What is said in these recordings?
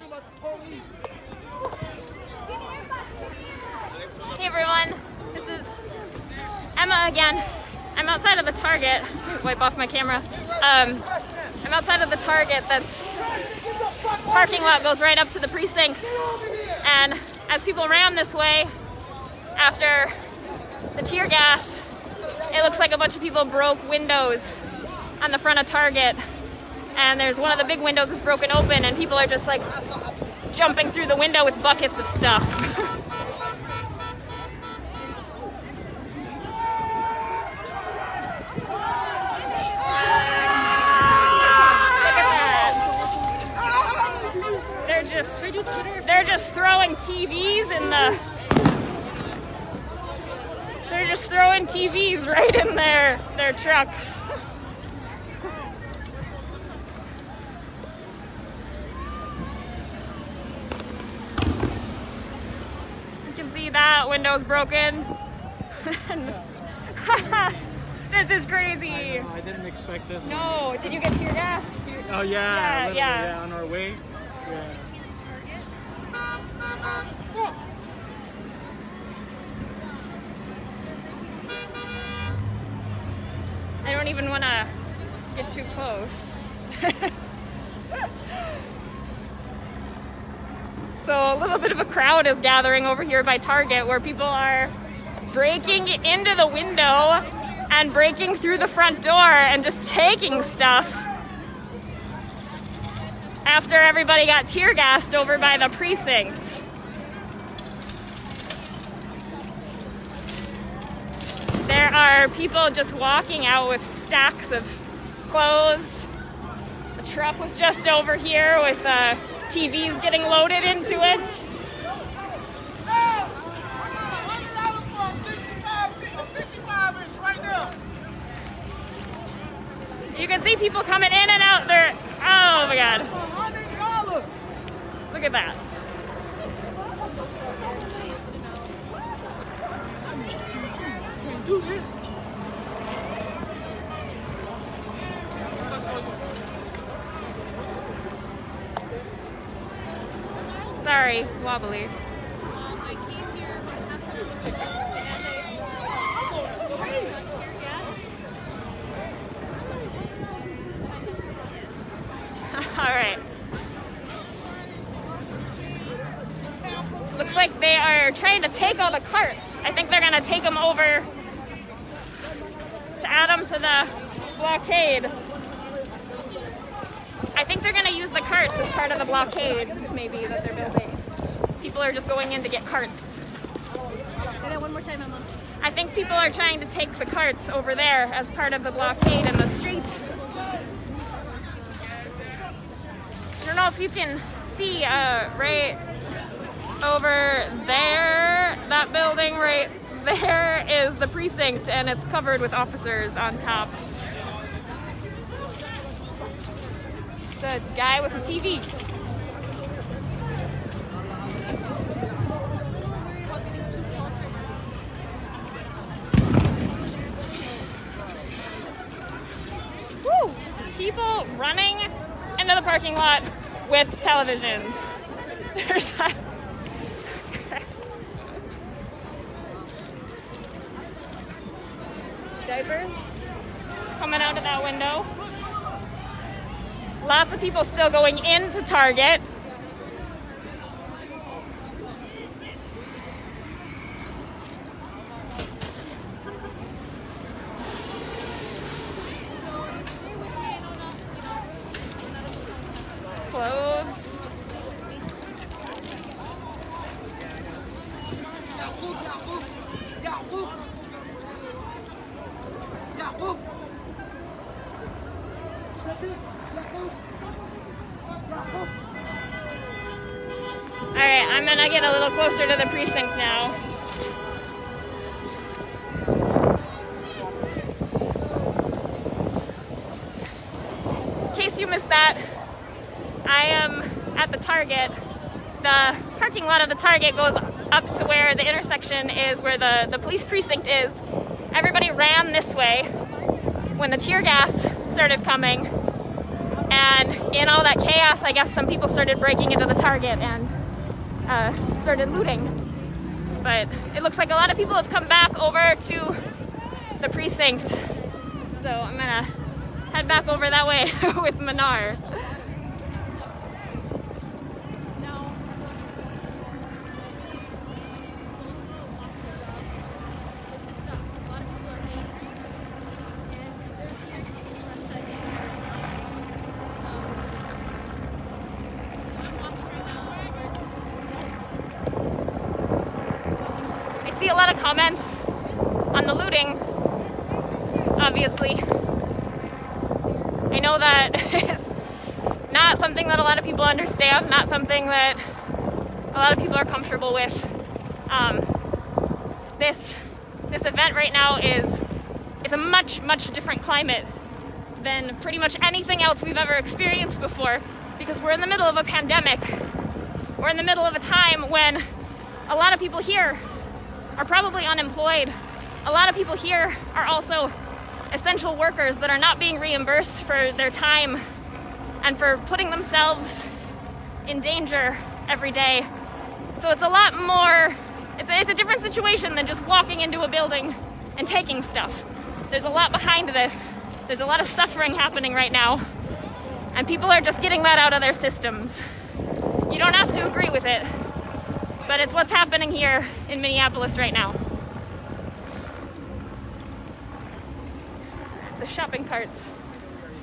Hey everyone, this is Emma again. I'm outside of the Target. Wipe off my camera. I'm outside of the Target. That's parking lot goes right up to the precinct. And as people ran this way after the tear gas, it looks like a bunch of people broke windows on the front of Target. And there's one of the big windows is broken open, and people are just like jumping through the window with buckets of stuff. They're just throwing TVs in the. They're just throwing TVs right in their trucks. You can see that window's broken. This is crazy. I didn't expect this. No, did you get tear gas? Oh yeah, yeah. On our way. Yeah. I don't even want to get too close. So a little bit of a crowd is gathering over here by Target, where people are breaking into the window and breaking through the front door and just taking stuff after everybody got tear gassed over by the precinct. There are people just walking out with stacks of clothes. The truck was just over here with TVs getting loaded into it. You can see people coming in and out there. Oh my God. Look at that. Do this. Sorry, wobbly. I came here All right. Looks like they are trying to take all the carts. I think they're gonna take them over to add them to the blockade. I think they're gonna use the carts as part of the blockade, maybe, that they're building. People are just going in to get carts. Say that one more time, Emma. I think people are trying to take the carts over there as part of the blockade in the street. I don't know if you can see right over there, that building right there is the precinct, and it's covered with officers on top. It's a guy with a TV. Woo! People running into the parking lot with televisions. There's that. Diapers coming out of that window. Lots of people still going into Target. Clothes. Alright, I'm gonna get a little closer to the precinct now. In case you missed that, I am at the Target. The parking lot of the Target goes up to where the intersection is, where the police precinct is. Everybody ran this way when the tear gas started coming, And in all that chaos, I guess some people started breaking into the Target and started looting. But it looks like a lot of people have come back over to the precinct. So I'm gonna head back over that way with Manar. I see a lot of comments on the looting, obviously. I know that is not something that a lot of people understand, not something that a lot of people are comfortable with. This event right now it's a much different climate than pretty much anything else we've ever experienced before, because we're in the middle of a pandemic. We're in the middle of a time when a lot of people here are probably unemployed. A lot of people here are also essential workers that are not being reimbursed for their time and for putting themselves in danger every day. So it's a lot more, it's a different situation than just walking into a building and taking stuff. There's a lot behind this. There's a lot of suffering happening right now, and people are just getting that out of their systems. You don't have to agree with it, but it's what's happening here in Minneapolis right now. The shopping carts.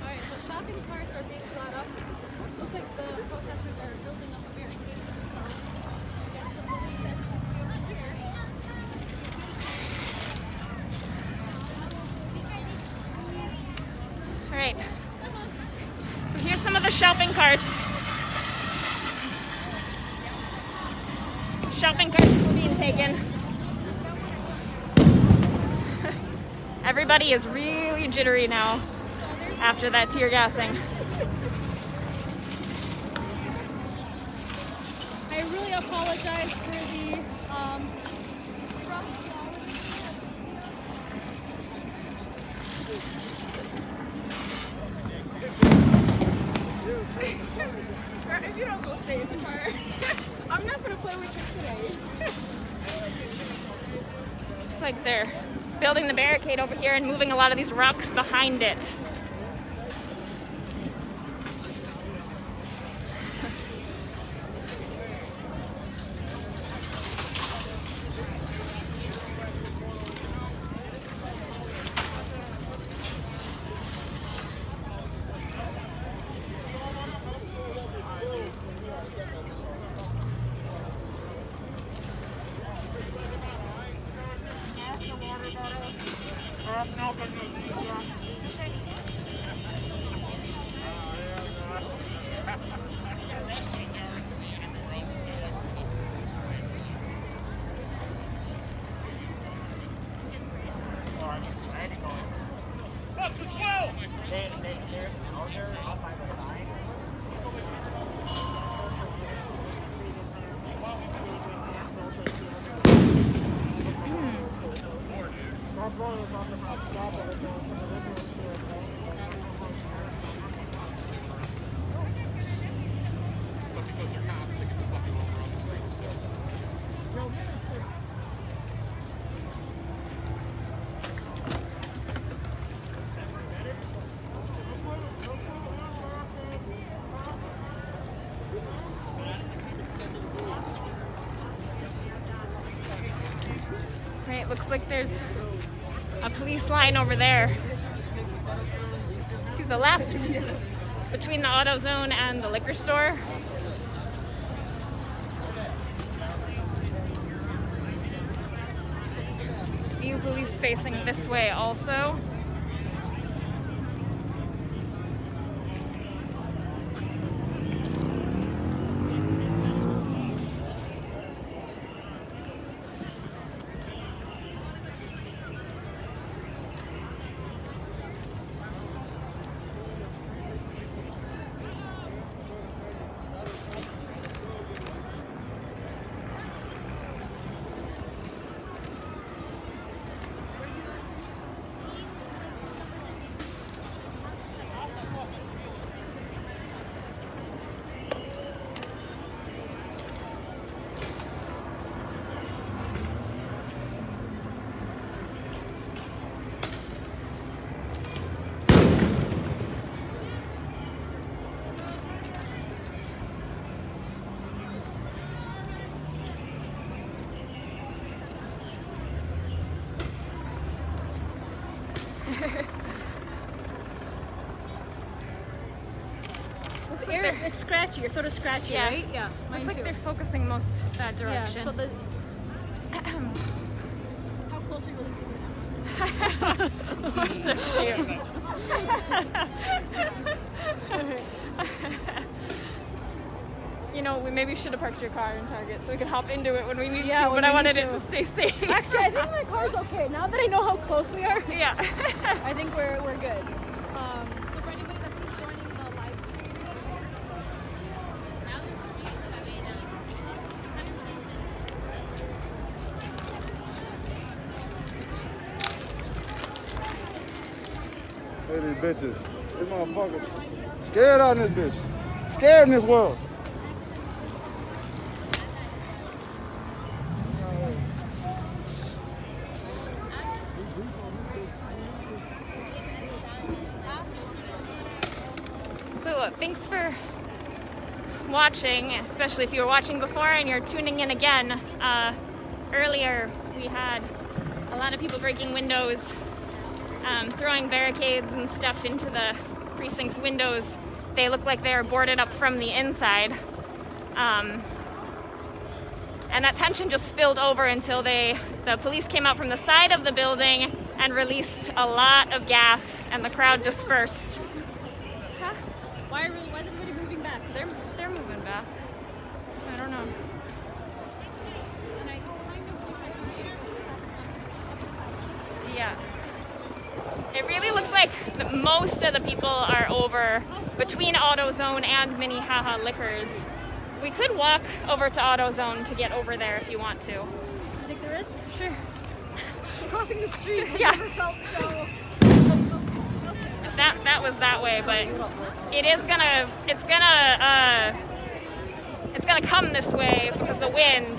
Alright, so shopping carts are being brought up. Looks like the protesters are building up a barricade for themselves against the police as you can see over here. Alright. So here's some of the shopping carts. Shopping carts were being taken. Everybody is really jittery now after that tear gassing. I really apologize for the If you don't go stay in the car, I'm not gonna play with you today. It's like they're building the barricade over here and moving a lot of these rocks behind it. Right, looks like there's a police line over there to the left between the AutoZone and the liquor store. A few police facing this way also. it's scratchy. Your throat is scratchy, Yeah. right? Yeah. Mine Looks like too. they're focusing most that direction. Yeah. So the. How close are you willing to get now? Horses are cute. You know, we maybe should have parked your car in Target so we could hop into it when we need to, when but we I wanted need it to. to stay safe. Actually, I think my car's okay. Now that I know how close we are, Yeah. I think we're good. So for anybody that's just joining the live stream, Look at these bitches. This motherfucker scared out in this bitch. Scared in this world. So thanks for watching, especially if you were watching before and you're tuning in again. Earlier we had a lot of people breaking windows, throwing barricades and stuff into the precinct's windows. They look like they are boarded up from the inside. And that tension just spilled over until the police came out from the side of the building and released a lot of gas and the crowd dispersed. why is everybody moving back? They're moving back. I don't know. And I kind of wish I could. Yeah. It really looks like most of the people are over between AutoZone and Minnehaha Liquors. We could walk over to AutoZone to get over there if you want to. Take the risk? Sure. Crossing the street. I've Yeah. never felt so. That was that way, but it's gonna come this way because the wind.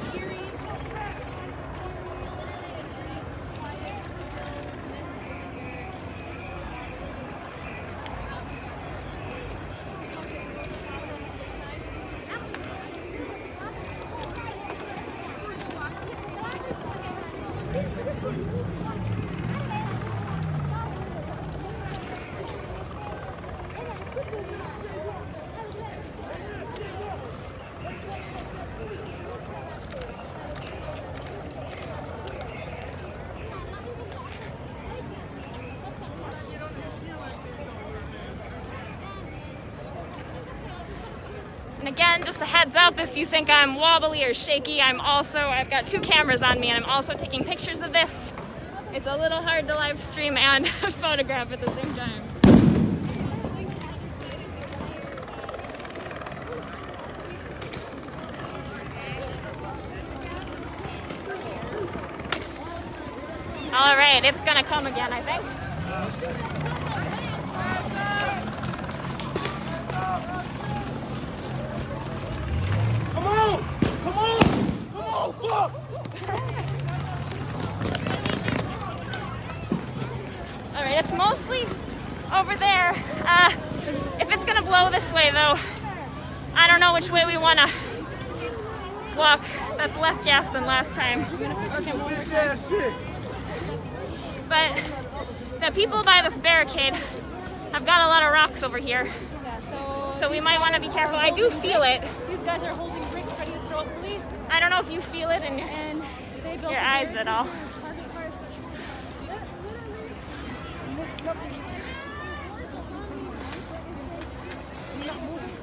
And again, just a heads up, if you think I'm wobbly or shaky, I've got 2 cameras on me and I'm also taking pictures of this. It's a little hard to live stream and photograph at the same time. All right, it's gonna come again, I think. Come on! Come on! Come on! Fuck! All right, it's mostly over there. If it's gonna blow this way though, I don't know which way we wanna walk. That's less gas than last time. That's some bitch ass shit. But the people by this barricade have got a lot of rocks over here. Yeah, So we might want to be careful. I do feel it. These guys are holding bricks ready to throw at police. I don't know if you feel it in And they built your a eyes barricade at all. to target cars.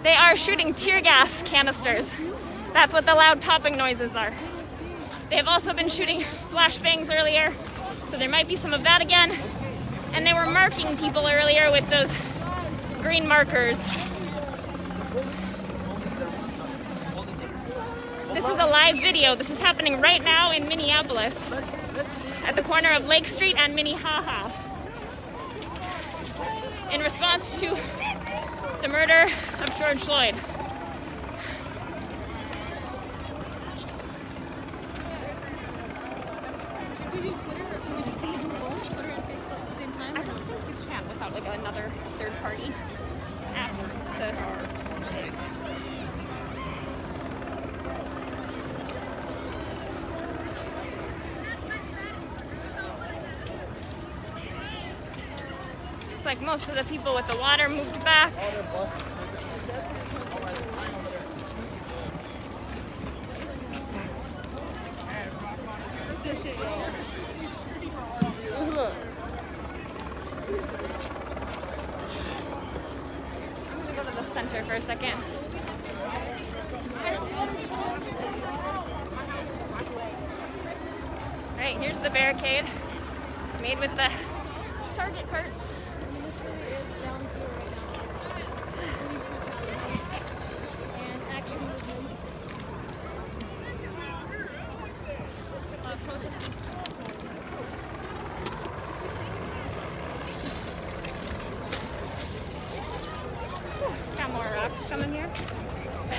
They are shooting tear gas canisters. That's what the loud popping noises are. They have also been shooting flashbangs earlier, so there might be some of that again. And they were marking people earlier with those green markers. This is a live video. This is happening right now in Minneapolis at the corner of Lake Street and Minnehaha in response to the murder of George Floyd. Should we do Twitter or can we do both Twitter and Facebook at the same time? I don't think you can without like another third party app to. It's like most of the people with the water moved back. gangster shit, yo. Look. I'm gonna go to the center for a second. Alright, here's the barricade made with the Target carts. This really is ground zero right now. Police brutality and action movements. Protesting. Got more rocks coming here.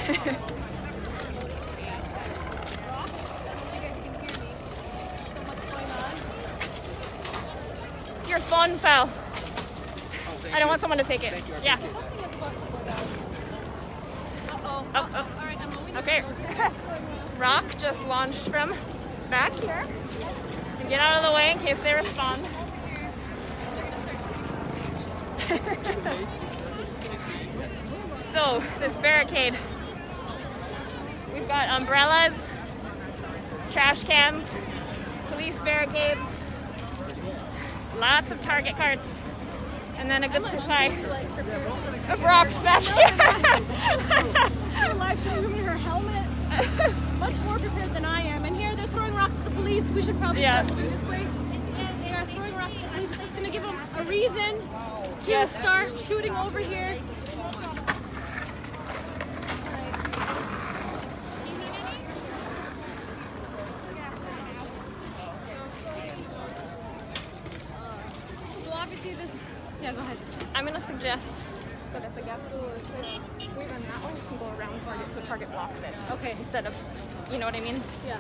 You guys can hear me. So much going on. Your phone fell. I don't want someone to take it. Yeah. Something is about to go down. Uh-oh. Oh, oh. All right, Emma, we need Okay. to go. Rock just launched from back here. And get out of the way in case they respond. They're gonna start shooting. So, this barricade. We've got umbrellas, trash cans, police barricades, lots of Target carts, and then a good supply of rocks back here. Her live showing me her helmet. Much more prepared than I am. And here they're throwing rocks at the police. We should probably start moving this way. And they are throwing rocks at the police. It's going to give them a reason to start shooting over here. So obviously this... Yeah, go ahead. I'm gonna suggest that if the gas school is we run that way, we can go around Target so Target blocks it. Okay. Instead of, you know what I mean? Yeah.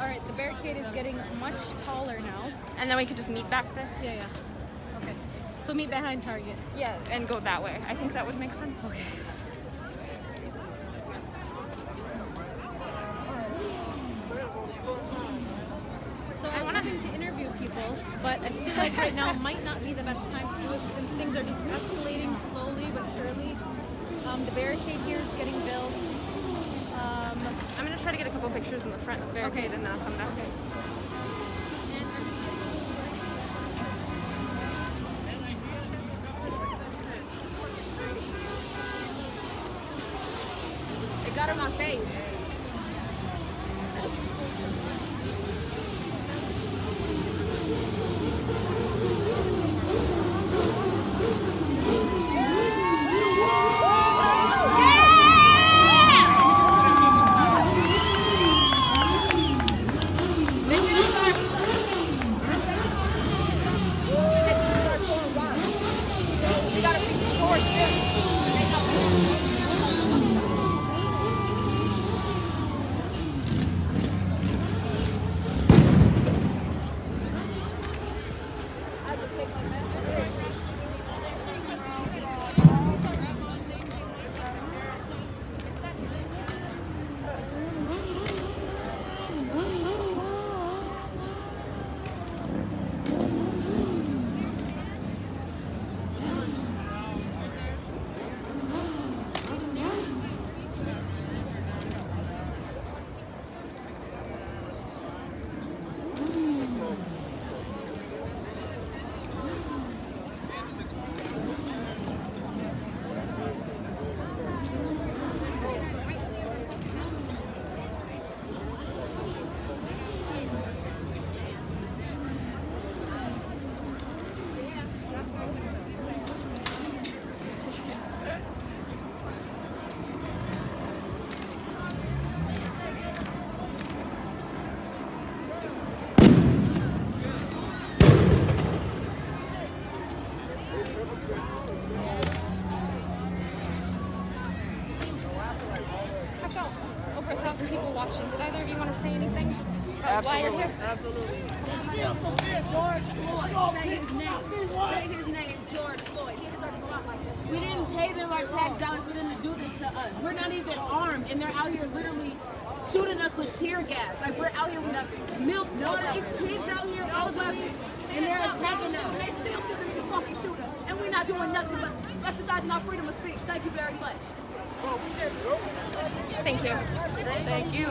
All right. The barricade is getting much taller now. And then we could just meet back there. Yeah. Okay. So meet behind Target. Yeah, and go that way. I think that would make sense. Okay. So I was hoping to interview people, but I feel like right now might not be the best time to do it since things are just escalating slowly but surely. The barricade here is getting built. I'm gonna try to get a couple pictures in the front of the barricade and then I'll come back. It got in my face. I've got over 1,000 people watching. Did either of you want to say anything about why you're here? Absolutely. George Floyd. Say his name. Say his name, George Floyd. He deserves a lot like this. We didn't pay them our tax dollars for them to do this to us. We're not even armed, and they're out here literally shooting us with tear gas. Like, we're out here with milk, water. These kids out here elderly, and they're attacking them. They still figuring to fucking shoot us, and we're not doing nothing but exercising our freedom of speech. Thank you very much. Thank you. Thank you.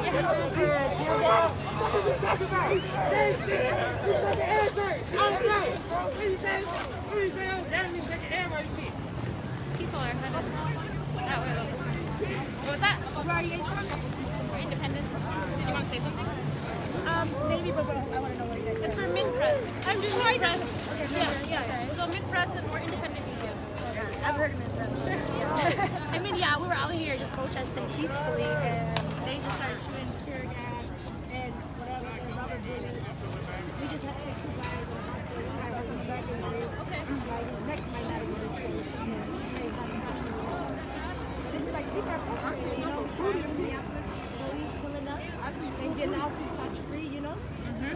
People are headed that way. What was that? Where are you guys from? We're independent. Did you want to say something? Maybe, but I want to know where you guys It's for Mint Press. I'm doing Mint Press. Yeah. So Mint Press and we're independent media. I've heard of it. I mean, yeah, we were out here just protesting peacefully, and they just started shooting tear gas and whatever, and rubber bullets. We just had to take 2 guys in the hospital. One guy was back in the Okay. like his neck might not even be straight. It's just like people are frustrated, you know. Minneapolis, police pulling us and getting off scotch-free, you know.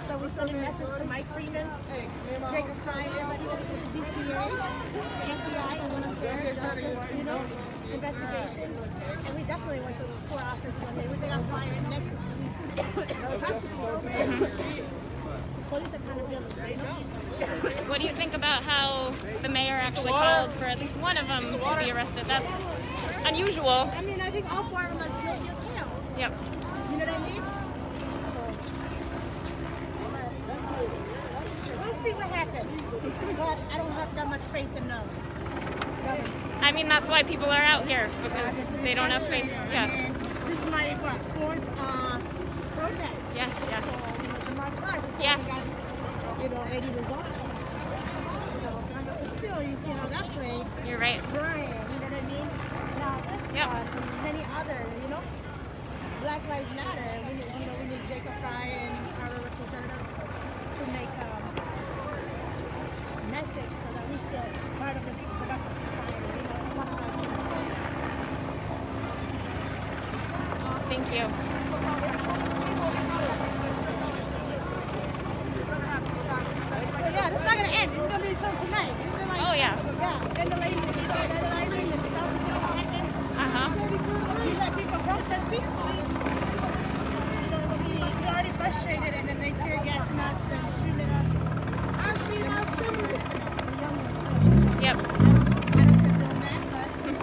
So we sent a message to Mike Freeman, Jacob Fry, everybody that's with the DCA, the FBI, and went up there, justice, you know, investigation. And we definitely went to the court office one day. They got fire in Nexus. The police are kind of feeling it, you know? What do you think about how the mayor actually called for at least one of them to be arrested? That's unusual. I mean, I think all 4 of them are guilty as hell. Yep. You know what I mean? We'll see what happens. But I don't have that much faith in them. I mean, that's why people are out here, because they don't have faith. Yes. This is my 4th protest. Yes, yes. So, my car was Yes. you know, 80 was awesome. But still, you know, that's way You're right. Brian, you know what I mean? Now this Yep. one and many other, you know, Black Lives Matter. We need Jacob Fry and our representatives to make a message so that we feel part of this productive society. You know, one of our citizens. Thank you. But yeah, this is not gonna end. It's gonna be some tonight. Oh, yeah. Yeah. And the lady, and stuff is gonna happen. Uh-huh. You let people protest peacefully. You know, we're already frustrated, and then they tear gassing us and shooting at us. I see my children. The young ones. Yep. I don't condone that, but you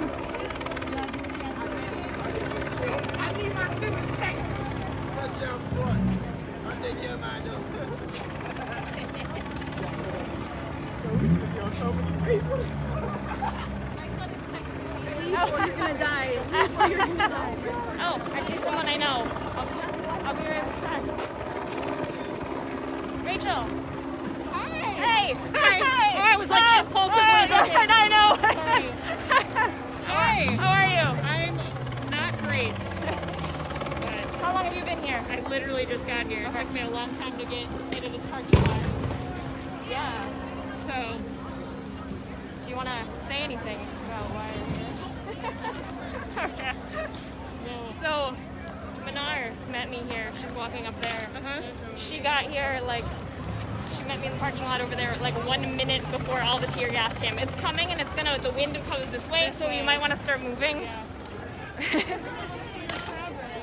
gotta do what you gotta do. I need my students checked. Watch out, sport. I'll take care of mine, though. My son is texting me, leave or you're gonna die. Leave or you're gonna die. Oh, I see someone I know. I'll be right back. Rachel. Hi. Hey. Hi. Oh, I was like impulsively looking. I know. Hey, How are you? I'm not great. How long have you been here? I literally just got here. It took me a long time to get into this parking lot. Yeah. So, Do you want to say anything about why it's here? Okay. no. So, Minar met me here. She's walking up there. Uh-huh. She got here she met me in the parking lot over there like 1 minute before all the tear gas came. It's coming and the wind goes this way, so you might want to start moving. Yeah.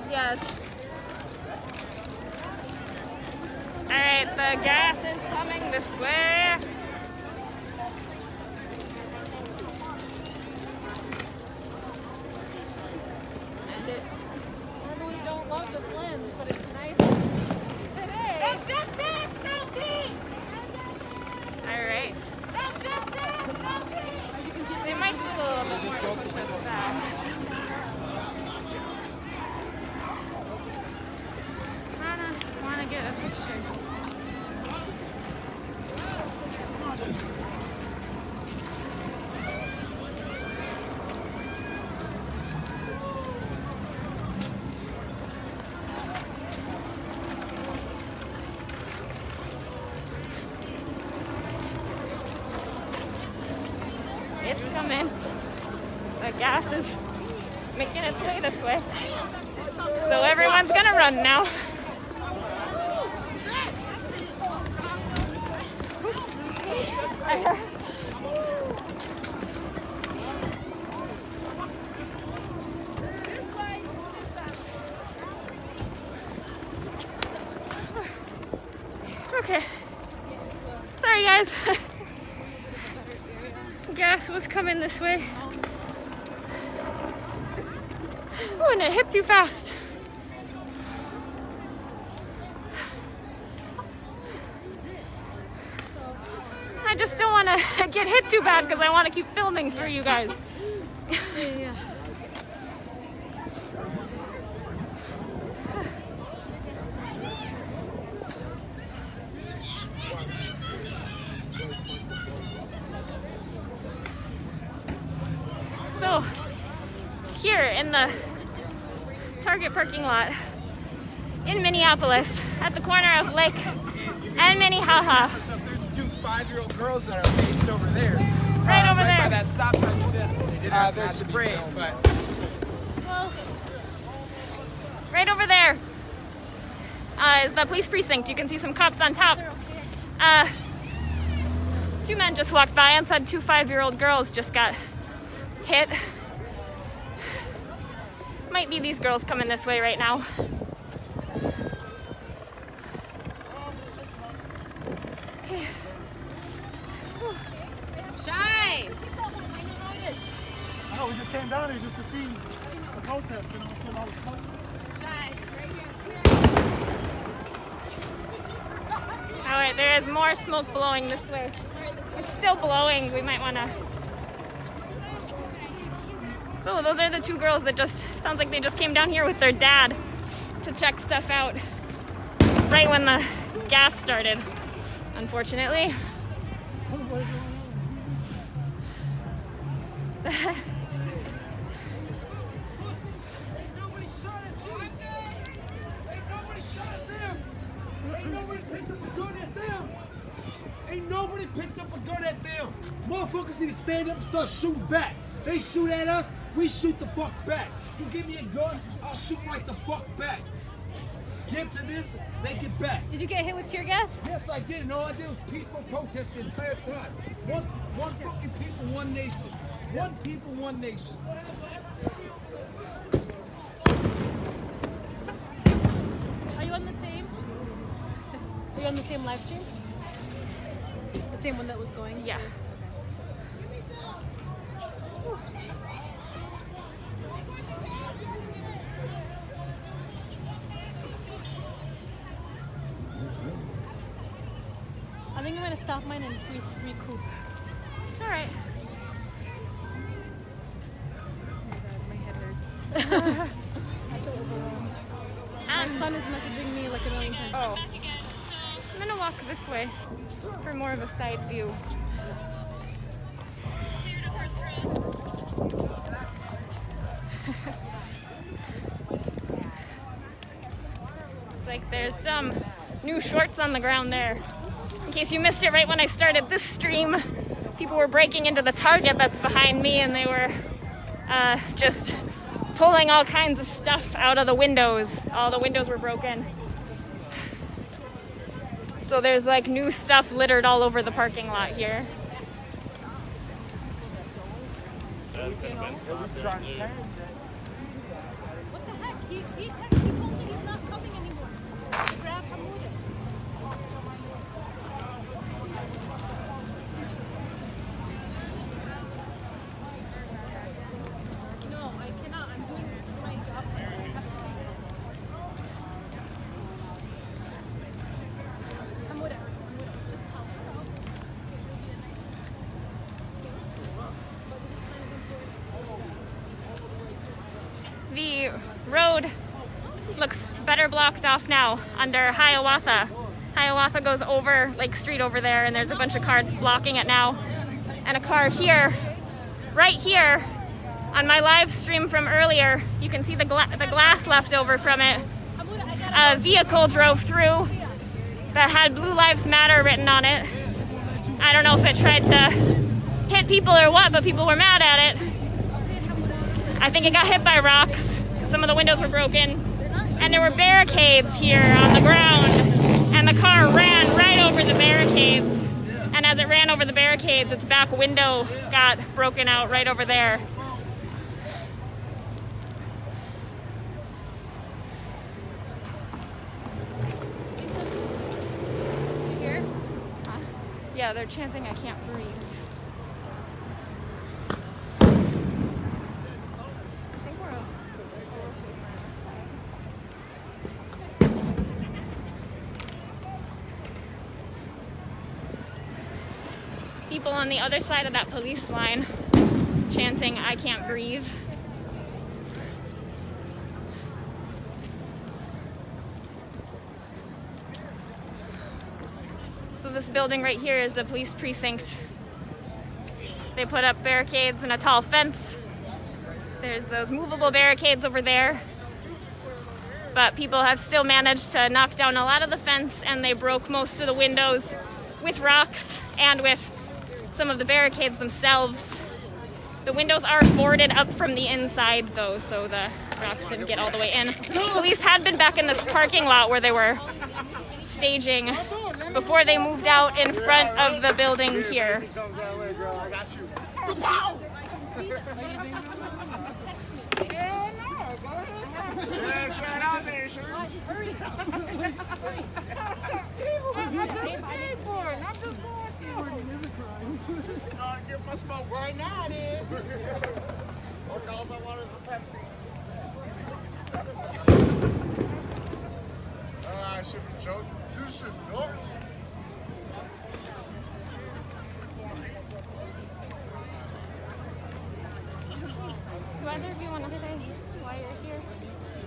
Yes. All right, the gas is coming this way. Normally don't love this lens, but it's nice today. All right. As you can see, they might do a little bit more to push us back. Kinda wanna get a picture. It's coming. The gas is making its way this way. So everyone's gonna run now. Okay. Sorry guys. Gas was coming this way. Ooh, and it hits you fast. I just don't want to get hit too bad because I want to keep filming for you guys. Yeah. So, here in the Target parking lot in Minneapolis, at the corner of Lake and Minnehaha. There's two 5-year-old girls that are based over there. Right over By there. that stop sign you said. There's spray, but Well, right over there is the police precinct. You can see some cops on top. Two men just walked by and said two 5-year-old girls just got hit. Might be these girls coming this way right now. Shy! Oh, we just came down here just to see the protest and all the smoke. Shy, right here. All right, there is more smoke blowing this way. It's still blowing. We might want to. So those are the two girls that just sounds like they just came down here with their dad to check stuff out right when the gas started, unfortunately. Ain't nobody picked up a gun at them. Motherfuckers need to stand up and start shooting back. They shoot at us, we shoot the fuck back. You give me a gun, I'll shoot right the fuck back. Give to this, they get back. Did you get hit with tear gas? Yes, I did, and all I did was peaceful protest the entire time. One fucking people, one nation. One people, one nation. Are you on the same? Are you on the same live stream? The same one that was going? Yeah. I think I'm gonna stop mine and recoup. All right. My head hurts. I feel overwhelmed. My son is messaging me like a million times. Oh. I'm gonna walk this way for more of a side view. It's like there's some new shorts on the ground there. In case you missed it right when I started this stream, people were breaking into the Target that's behind me and they were just pulling all kinds of stuff out of the windows. All the windows were broken. So there's like new stuff littered all over the parking lot here. What the heck? He told me he's not coming anymore. Grab Hamuda. No, I cannot. I'm doing this is my job. I have to stay here. Hamuda. Just help. The road looks better blocked off now under Hiawatha. Hiawatha goes over Lake Street over there and there's a bunch of cars blocking it now. And a car here, right here, on my live stream from earlier, you can see the glass left over from it. A vehicle drove through that had Blue Lives Matter written on it. I don't know if it tried to hit people or what, but people were mad at it. I think it got hit by rocks. Some of the windows were broken. And there were barricades here on the ground. And the car ran right over the barricades. And as it ran over the barricades, its back window got broken out right over there. Did you hear? Yeah, they're chanting, "I can't breathe." I think we're people on the other side of that police line chanting, "I can't breathe." So this building right here is the police precinct. They put up barricades and a tall fence. There's those movable barricades over there. But people have still managed to knock down a lot of the fence, and they broke most of the windows with rocks and with some of the barricades themselves. The windows are boarded up from the inside though, so the rocks didn't get all the way in. Police had been back in this parking lot where they were staging before they moved out in front of the building here. Yeah, try it out there, sure. Hurry. I'm just paid for it. I'm just going through. I'll get my smoke right now, then. Okay, all I want is a Pepsi. I should be joking. You should know. Do either of you want to say why you're here?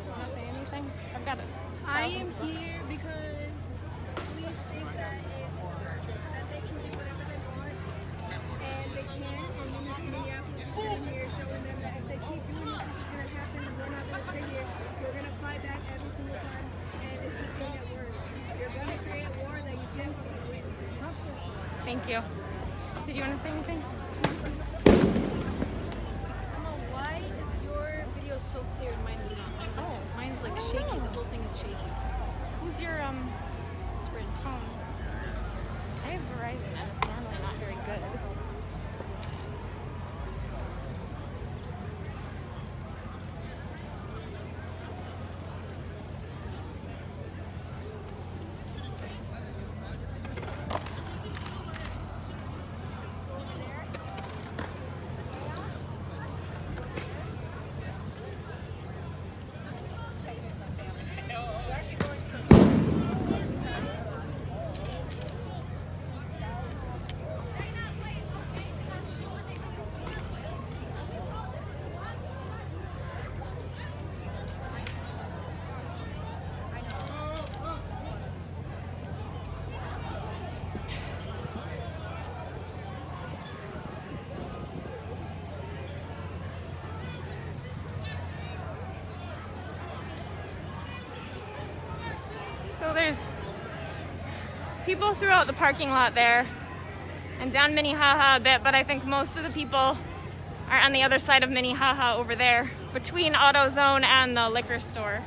Want to say anything? I've got it. I am here because police think that they can do whatever they want, and they can't. And then this Minneapolis is sitting here showing them that if they keep doing this, this is going to happen, and we're not going to stay here. We're going to fight back every single time, and it's just going to get worse. You're going to create a war that you definitely win. Thank you. Did you want to say anything? Why is your video so clear and mine is not? Oh, mine's like shaky. The whole thing is shaky. Who's your Sprint. I have Verizon and it's normally not very good. So there's people throughout the parking lot there and down Minnehaha a bit, but I think most of the people are on the other side of Minnehaha over there, between AutoZone and the liquor store.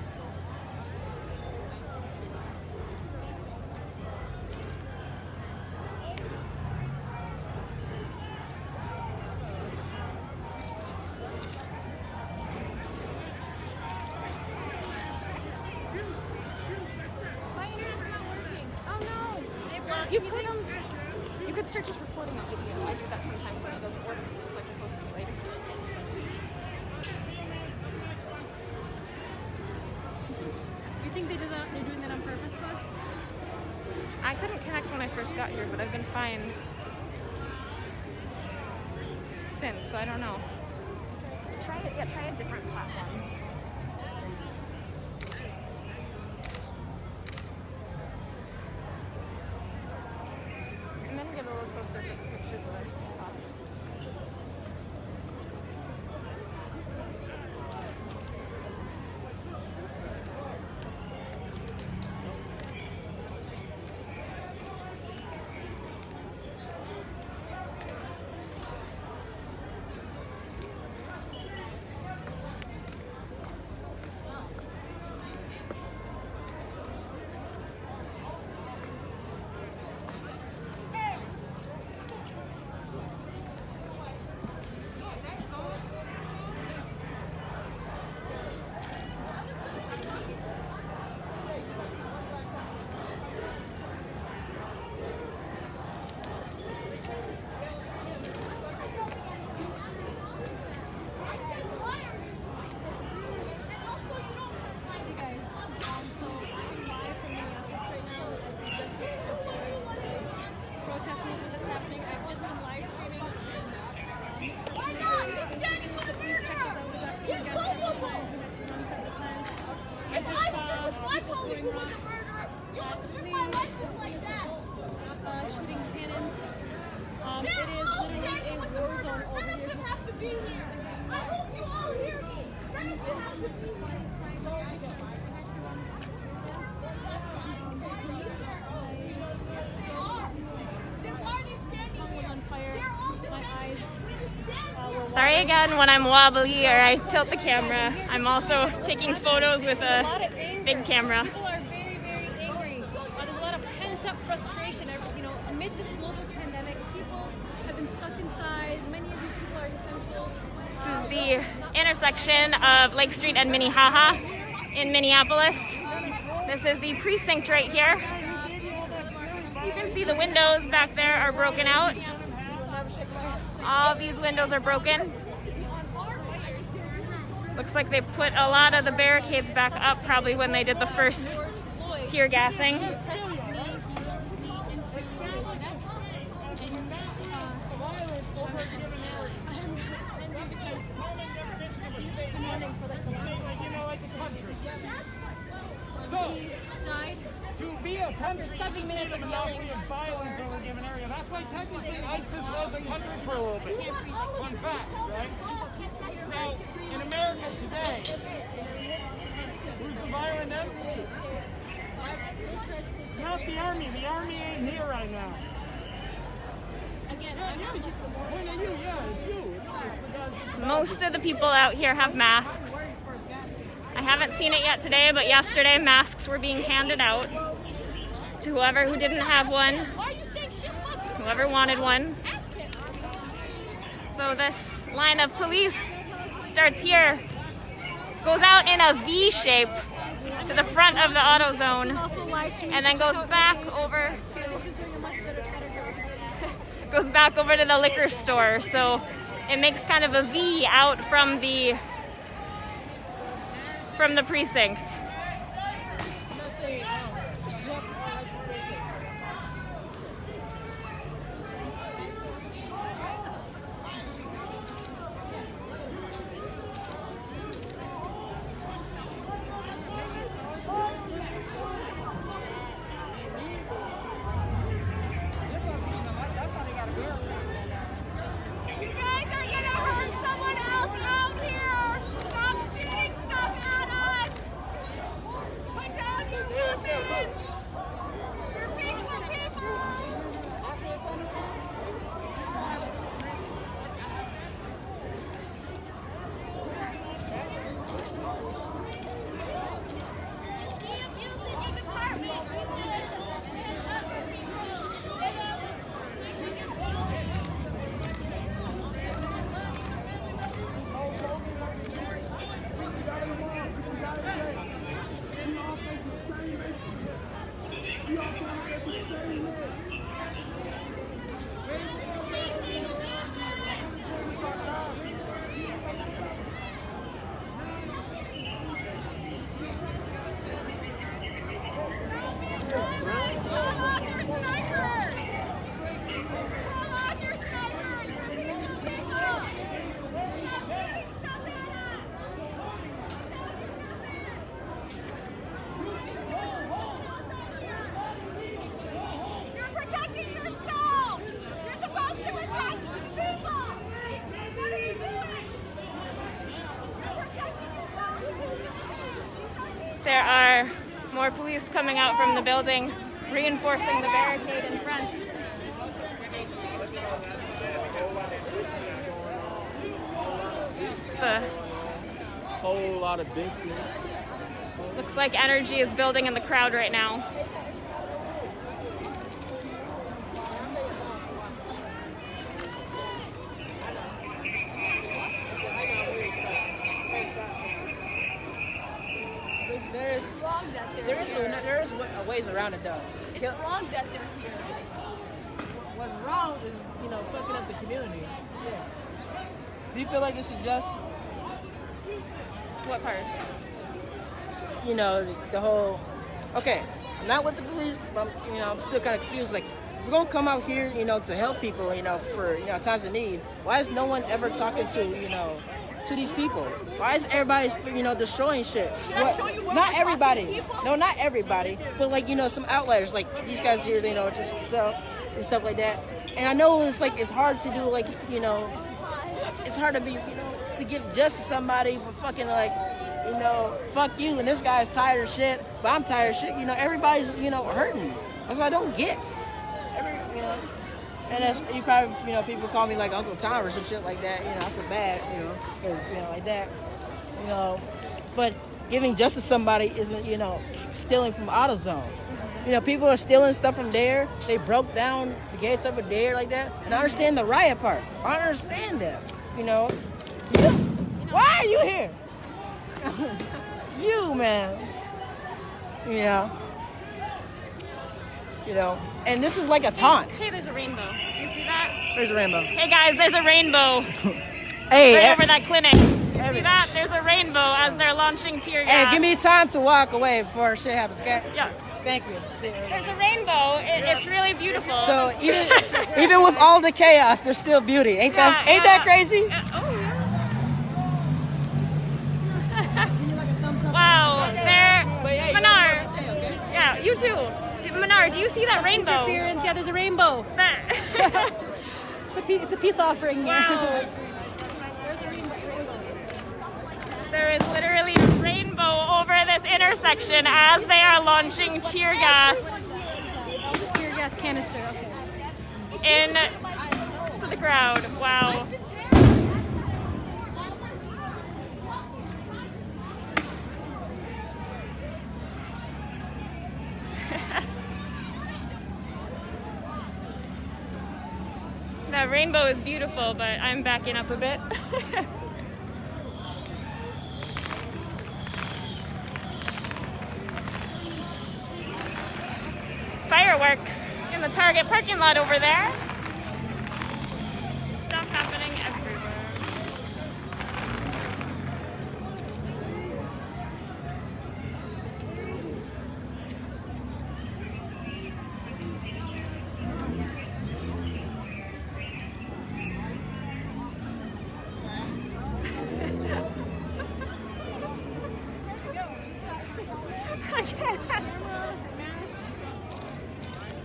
You could start just recording a video. I do that sometimes when it doesn't work, so I can post it later. You think they're doing that on purpose to us? I couldn't connect when I first got here, but I've been fine since, so I don't know. Try a different platform. And then get a little closer to the pictures of it. throwing rocks at police, shooting cannons. It is literally a war zone over here. I hope you all hear me. None of you have to be here. Sorry again when I'm wobbly or I tilt the camera. I'm also taking photos with a big camera. People are very, very angry. There's a lot of pent-up frustration. Amid this global pandemic, people have been stuck inside. Many of these people are essential. This is the intersection of Lake Street and Minnehaha in Minneapolis. This is the precinct right here. You can see the windows back there are broken out. All these windows are broken. Looks like they've put a lot of the barricades back up probably when they did the first tear gassing. He pressed his knee, he nailed his knee into his neck. And because he's been running for like the last So, he died to be a country, after 7 minutes of yelling. violence in a given area. That's why technically ISIS was a country for a little bit. Fun facts, right? Now, in America today, who's the violent then? Not the army. The army ain't here right now. Again, I'm not Point at you, yeah, it's you. It's the guys. Most of the people out here have masks. I haven't seen it yet today, but yesterday masks were being handed out to whoever who didn't have one, whoever wanted one. So this line of police starts here, goes out in a V shape to the front of the AutoZone, and then goes back over to the liquor store. So it makes kind of a V out from the precinct. You guys are gonna hurt someone else out here. Stop shooting stuff at us. Put down your weapons. You're peaceful people. There are more police coming out from the building, reinforcing the barricade in front. Whole lot of business. Looks like energy is building in the crowd right now. There is ways around it though. It's wrong that they're here. What's wrong is, fucking up the community. Yeah. Do you feel like this is just? What part? The whole. Okay, I'm not with the police, but I'm still kind of confused. Like, if we're gonna come out here, to help people, for times of need, why is no one ever talking to, to these people? Why is everybody, destroying shit? Should I show you where Not we're everybody. talking to people? No, not everybody. But like, some outliers, like these guys here, just sell and stuff like that. And I know it's hard to do, it's hard to be, to give justice to somebody, but fucking fuck you. And this guy's tired of shit, but I'm tired of shit. Everybody's, hurting. That's what I don't get. And that's, you probably, people call me like Uncle Tom or some shit like that. I feel bad, because, like that. But giving justice to somebody isn't, stealing from AutoZone. People are stealing stuff from there. They broke down the gates over there like that. And I understand the riot part. I understand that, Why are you here? You, man. And this is like a taunt. Hey, there's a rainbow. Do you see that? There's a rainbow. Hey guys, there's a rainbow. Hey, right over that clinic. You see that? There's a rainbow as they're launching tear gas. Hey, give me time to walk away before shit happens, okay? Yeah. Thank you. There's a rainbow. It's really beautiful. So even with all the chaos, there's still beauty. Ain't that crazy? Yeah. Oh yeah. Wow. There. Manar. Okay. Yeah, you too. Manar, do you see that rainbow? Interference. Yeah, there's a rainbow. It's a peace offering. Wow. There is literally a rainbow over this intersection as they are launching tear gas. Tear gas canister. Okay. To the crowd. Wow. That rainbow is beautiful, but I'm backing up a bit. Fireworks in the Target parking lot over there. Stuff happening everywhere.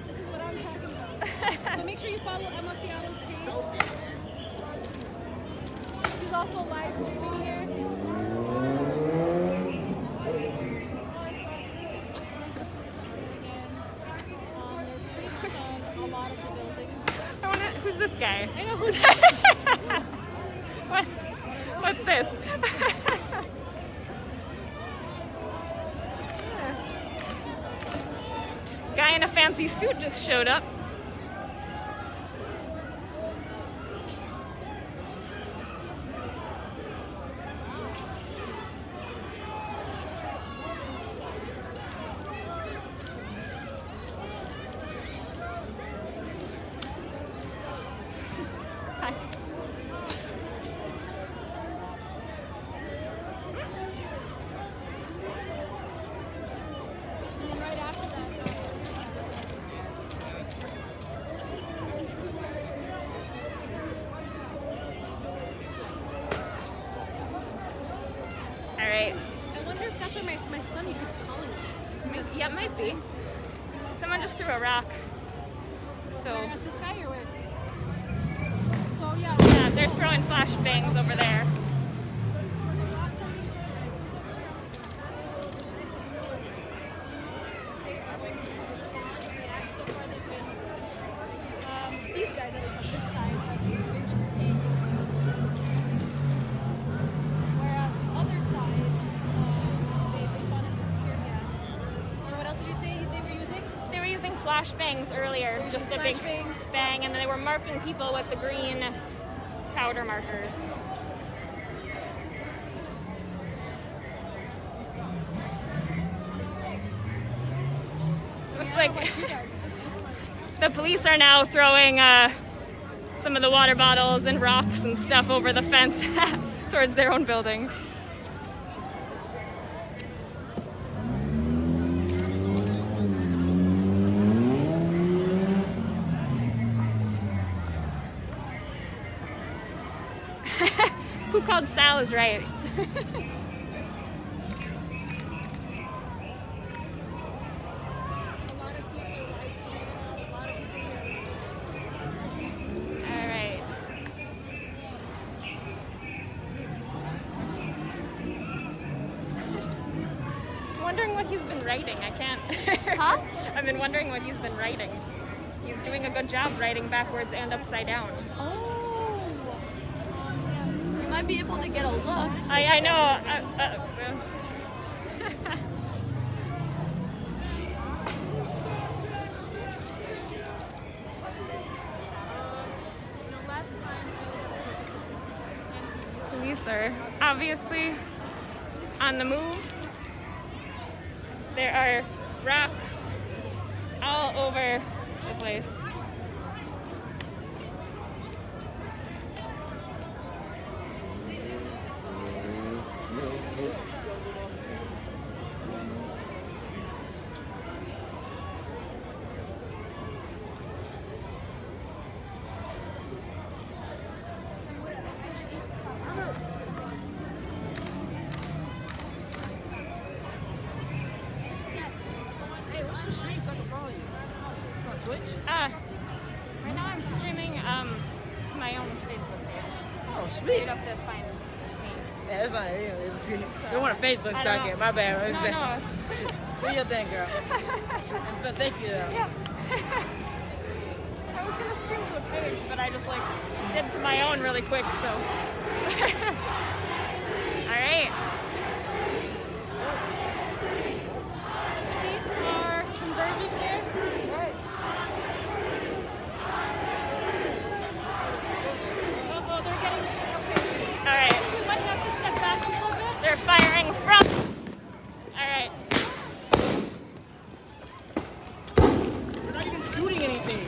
This is what I'm talking about. So make sure you follow Emma Fiala's page. She's also live streaming here. They're pretty much on a lot of the buildings. Who's this guy? I know who's What's this? Guy in a fancy suit just showed up. Hi. And then right after that, All right. I wonder if that's what my son keeps calling me. Yeah, it might be. Someone just threw a rock. So At this guy or where? So yeah. yeah, they're throwing flashbangs over there. These guys, at least on this side, have been just standing. Whereas the other side, they've responded with tear gas. And what else did you say they were using? They were using flashbangs earlier, just a big flashbangs. bang, and then they were marking people with the green powder markers. Looks like the police are now throwing some of the water bottles and rocks and stuff over the fence towards their own building. who called Sal is right. Alright. I'm wondering what he's been writing. I can't. Huh? I've been wondering what he's been writing. He's doing a good job writing backwards and upside down. Oh. You might be able to get a look. I know. Police are obviously on the move. There are rocks all over the place. Hey, what's your stream so I can follow you? On Twitch? Right now I'm streaming to my own Facebook page. Oh, sweet. You'd have to find me. Yeah, it's not. You want a Facebook stalk it? My bad. No. Do your thing, girl. But thank you. Yeah. I was gonna stream to a page, but I just like did to my own really quick, so. Alright. These are converging here. Right. Oh, they're getting. Okay. Alright. We might have to step back a little bit. They're firing from. Alright. We're not even shooting anything.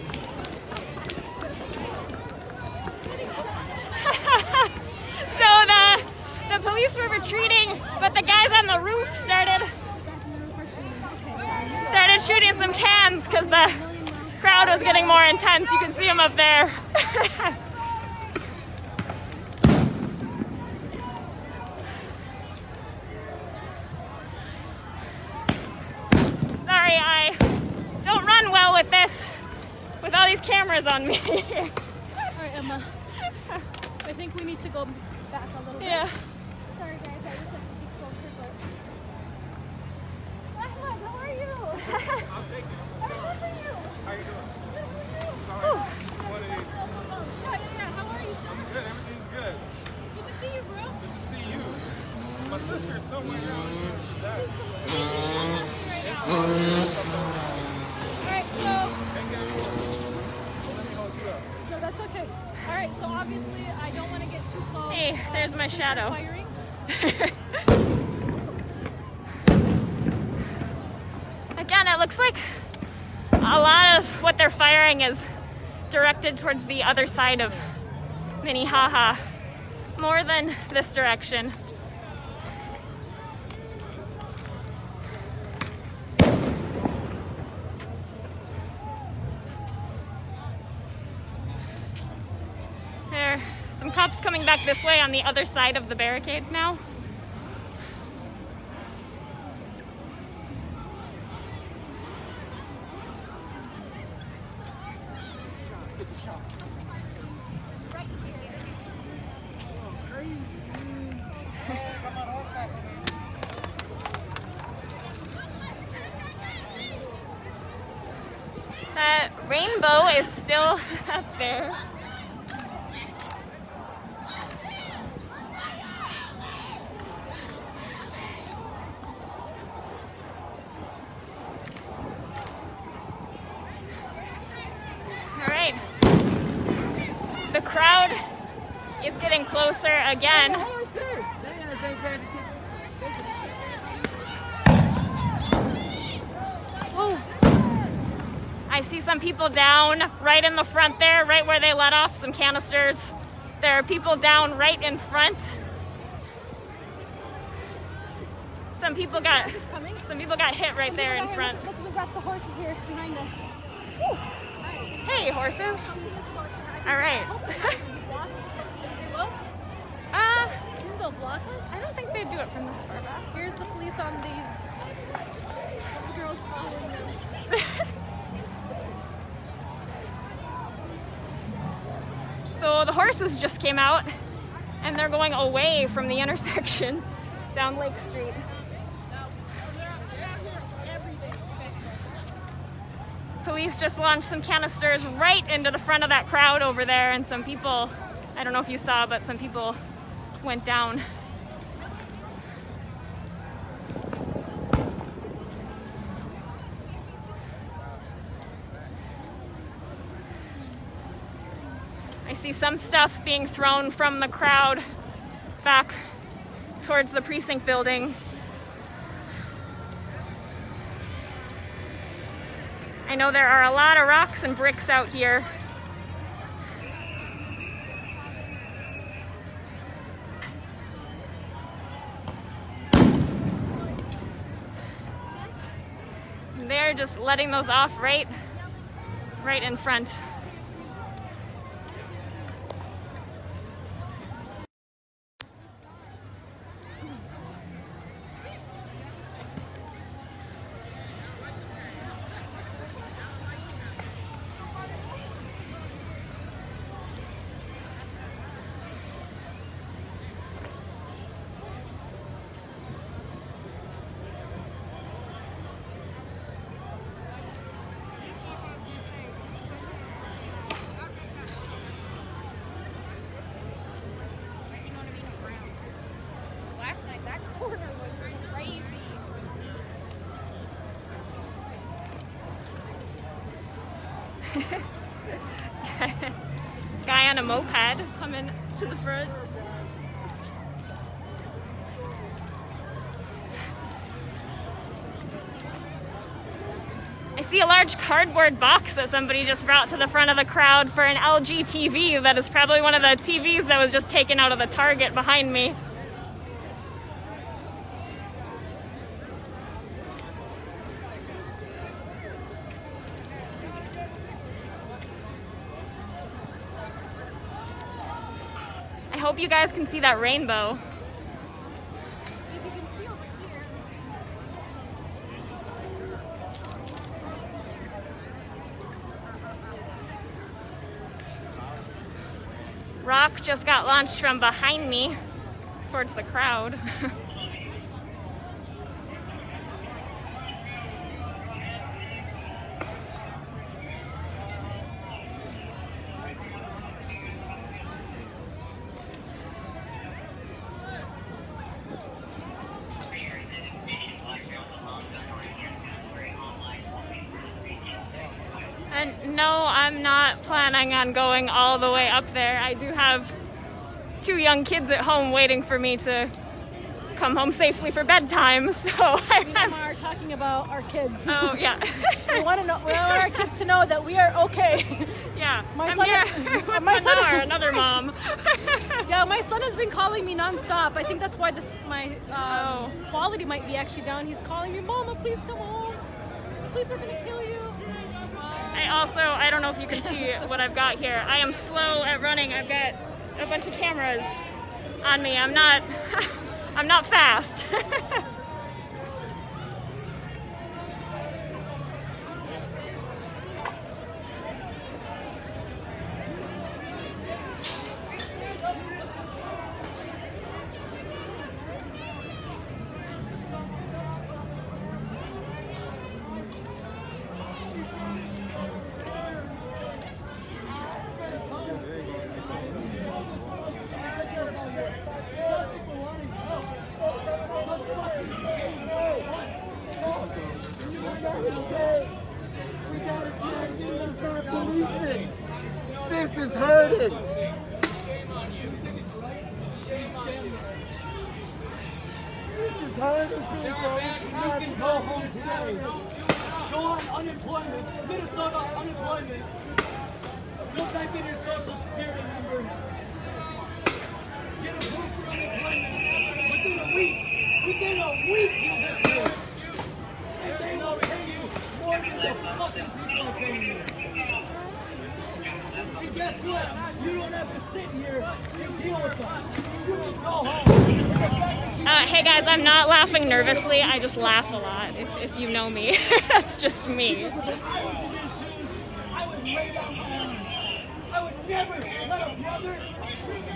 So the police were retreating, but the guys on the roof started shooting some cans because the crowd was getting more intense. You can see them up there. Sorry, I don't run well with this, with all these cameras on me. All right, Emma. I think we need to go back a little bit. Yeah. Sorry, guys. I wish I could be closer, but. Ahmed, how are you? I'll take it. I'm good for you. How you doing? Good for you. Sorry. What is it? Yeah. How are you, sir? Good, everything's good. Good to see you, bro. Good to see you. My sister's somewhere around here. Right now. All right, so. No, that's okay. All right, so obviously I don't want to get too close. Hey, there's my shadow. Firing. Again, it looks like a lot of what they're firing is directed towards the other side of Minnehaha, more than this direction. There are some cops coming back this way on the other side of the barricade now. That rainbow is still up there. All right. The crowd is getting closer again. I see some people down right in the front there, right where they let off some canisters. There are people down right in front. Some people got hit right there in front. Look, we've got the horses here behind us. Hey, horses. All right. they'll block us? I don't think they'd do it from this far back. Here's the police on these girls following them. So the horses just came out and they're going away from the intersection down Lake Street. Police just launched some canisters right into the front of that crowd over there, and some people, I don't know if you saw, but some people went down. I see some stuff being thrown from the crowd back towards the precinct building. I know there are a lot of rocks and bricks out here. They're just letting those off right in front. Guy on a moped coming to the front. I see a large cardboard box that somebody just brought to the front of the crowd for an LG TV. That is probably one of the TVs that was just taken out of the Target behind me. I hope you guys can see that rainbow. If you can see over here. Rock just got launched from behind me towards the crowd. And no, I'm not planning on going all the way up there. I do have 2 young kids at home waiting for me to come home safely for bedtime, so We are talking about our kids. Oh, yeah. We want our kids to know that we are okay. Yeah, My I'm son- here with my son- Lenore, another mom. Yeah, my son has been calling me nonstop. I think that's why my Oh. quality might be actually down. He's calling me, Mama, please come home. Please, we're gonna kill you. I don't know if you can see what I've got here. I am slow at running. I've got a bunch of cameras on me. I'm not fast. This is hurting. This is hurting people. You can go home today. Go on unemployment. Minnesota unemployment. Go type in your social security number. Get approved for unemployment. Within a week you'll get paid. And they will pay you more than the fucking people are paying you. guess what? You don't have to sit here and deal with us. You can go home. The fact that you Hey guys, I'm not laughing nervously. I just laugh a lot, if you know me. That's just me. If I was in your shoes, I would lay down my arms. I would never let a brother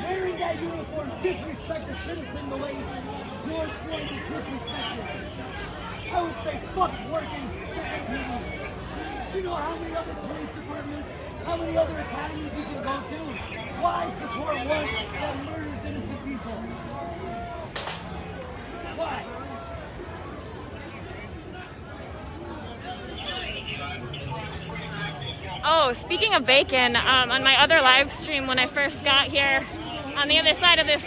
wearing that uniform disrespect a citizen the way George Floyd was disrespected. I would say fuck working for MPD. You know how many other police departments, how many other academies you can go to? Why support one that murders innocent people? Why? Oh, speaking of bacon, on my other live stream when I first got here, on the other side of this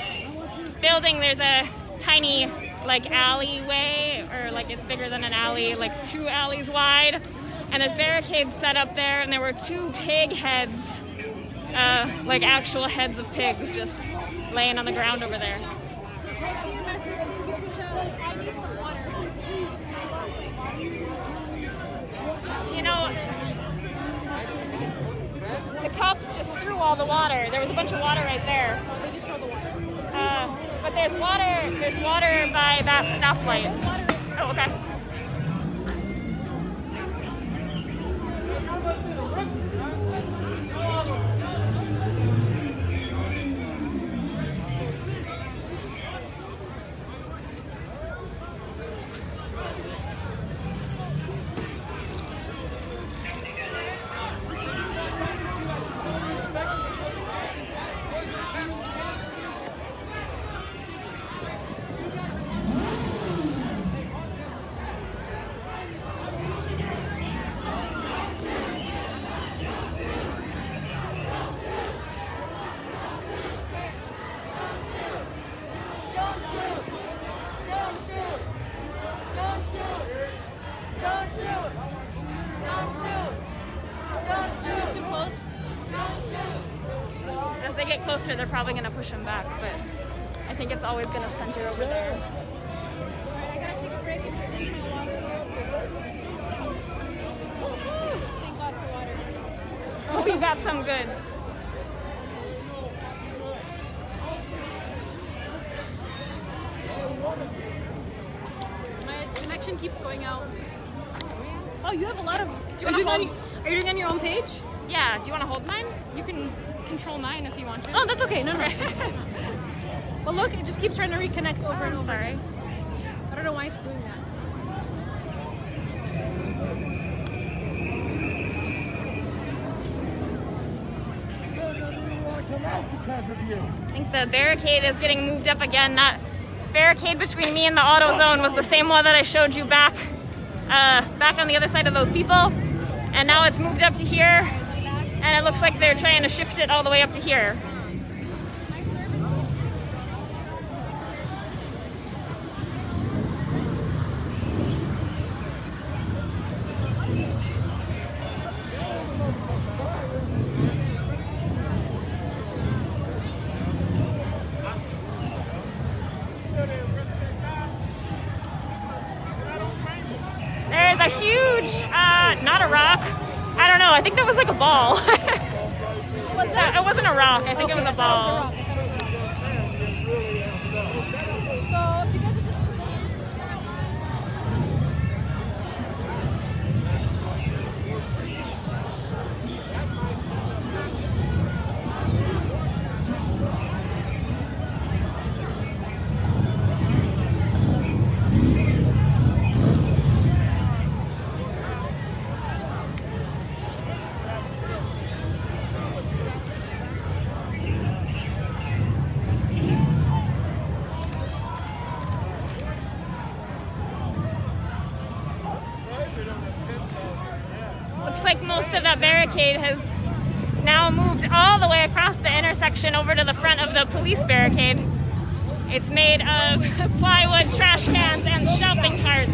building there's a tiny like alleyway, or like it's bigger than an alley, like 2 alleys wide, and there's barricades set up there, and there were 2 pig heads, like actual heads of pigs just laying on the ground over there. You know, the cops just threw all the water. There was a bunch of water right there. They did throw the water. But there's water by that stoplight. Oh, okay. Closer, they're probably going to push him back, but I think it's always going to center over there. I gotta take a break. Thank God for water. Oh, you got some good. My connection keeps going out. Oh, you have a lot of. Are you doing on your own page? Yeah. Do you want to hold mine? You can control mine if you want to. Oh, that's okay. No. But look, it just keeps trying to reconnect over and over. Sorry. I don't know why it's doing that. I think the barricade is getting moved up again. That barricade between me and the auto zone was the same one that I showed you back on the other side of those people. And now it's moved up to here. And it looks like they're trying to shift it all the way up to here. There's a huge, not a rock. I don't know. I think that was like a ball. What's that? It wasn't a rock. I think it was a ball. So if you guys are just Like most of that barricade has now moved all the way across the intersection over to the front of the police barricade. It's made of plywood, trash cans, and shopping carts.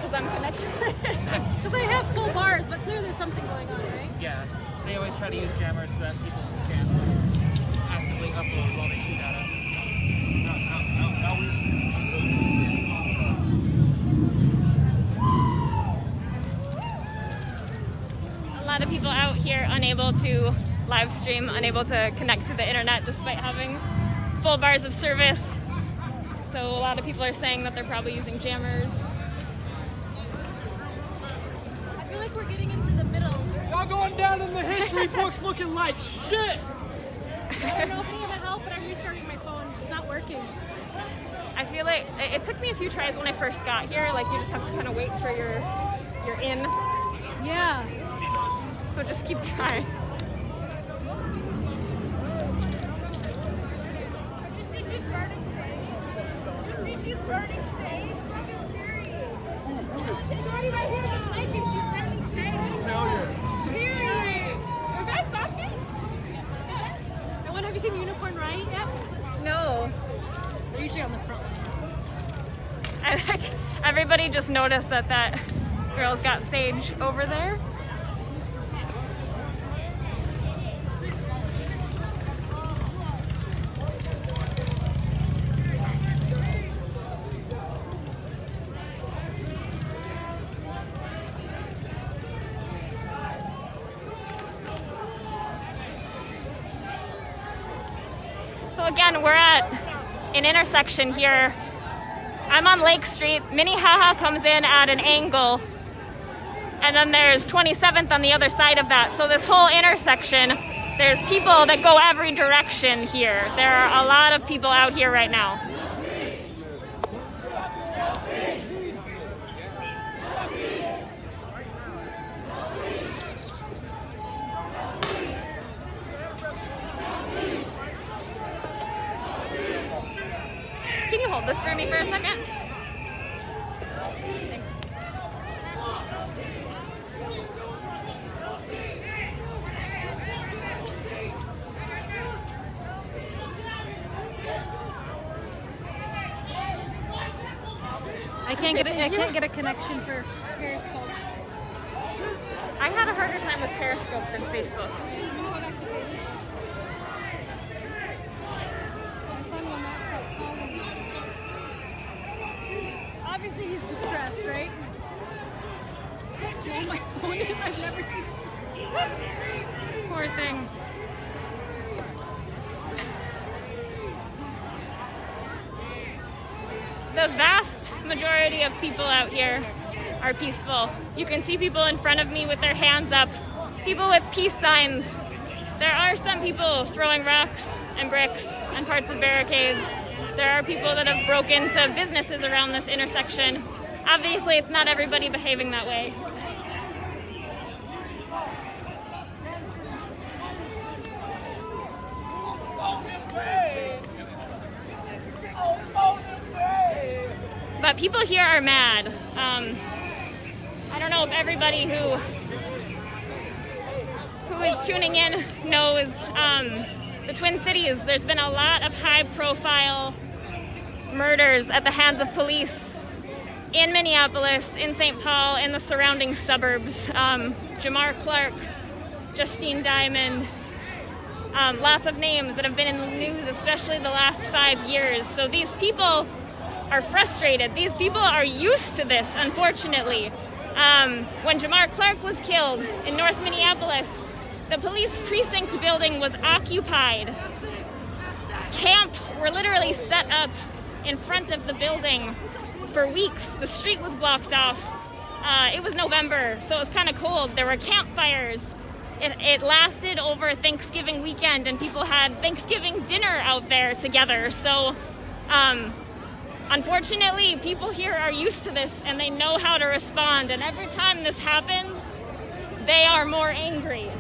because I'm connected. Because I have full bars, but clearly there's something going on, right? Yeah, they always try to use jammers so that people can't actively upload while they shoot at us. A lot of people out here unable to live stream, unable to connect to the internet despite having full bars of service. So a lot of people are saying that they're probably using jammers. I feel like we're getting into the middle. Y'all going down in the history books looking like shit. I don't know if it's gonna help, but I'm restarting my phone. It's not working. I feel like it took me a few tries when I first got here. Like you just have to kind of wait for your in. Yeah. So just keep trying. Have you seen Unicorn Riot yet? No. They're usually on the front lines. I think everybody just noticed that that girl's got sage over there. So again, we're at an intersection here. I'm on Lake Street. Minnehaha comes in at an angle, and then there's 27th on the other side of that. So this whole intersection, there's people that go every direction here. There are a lot of people out here right now. Can you hold this for me for a second? I can't get a connection for Periscope. I had a harder time with Periscope than Facebook. Go back to Facebook. My son will not stop calling me. Obviously he's distressed, right? How slow my phone is. I've never seen this. Poor thing. The vast majority of people out here are peaceful. You can see people in front of me with their hands up, people with peace signs. There are some people throwing rocks and bricks and parts of barricades. There are people that have broken into businesses around this intersection. Obviously, it's not everybody behaving that way. But people here are mad. I don't know if everybody who is tuning in knows the Twin Cities. There's been a lot of high-profile murders at the hands of police in Minneapolis, in St. Paul, in the surrounding suburbs. Jamar Clark, Justine Diamond, lots of names that have been in the news, especially the last 5 years. So these people are frustrated. These people are used to this, unfortunately. When Jamar Clark was killed in North Minneapolis, the police precinct building was occupied. Camps were literally set up in front of the building for weeks. The street was blocked off. It was November, so it was kind of cold. There were campfires. It lasted over Thanksgiving weekend, and people had Thanksgiving dinner out there together. So, unfortunately, people here are used to this, and they know how to respond. And every time this happens, they are more angry.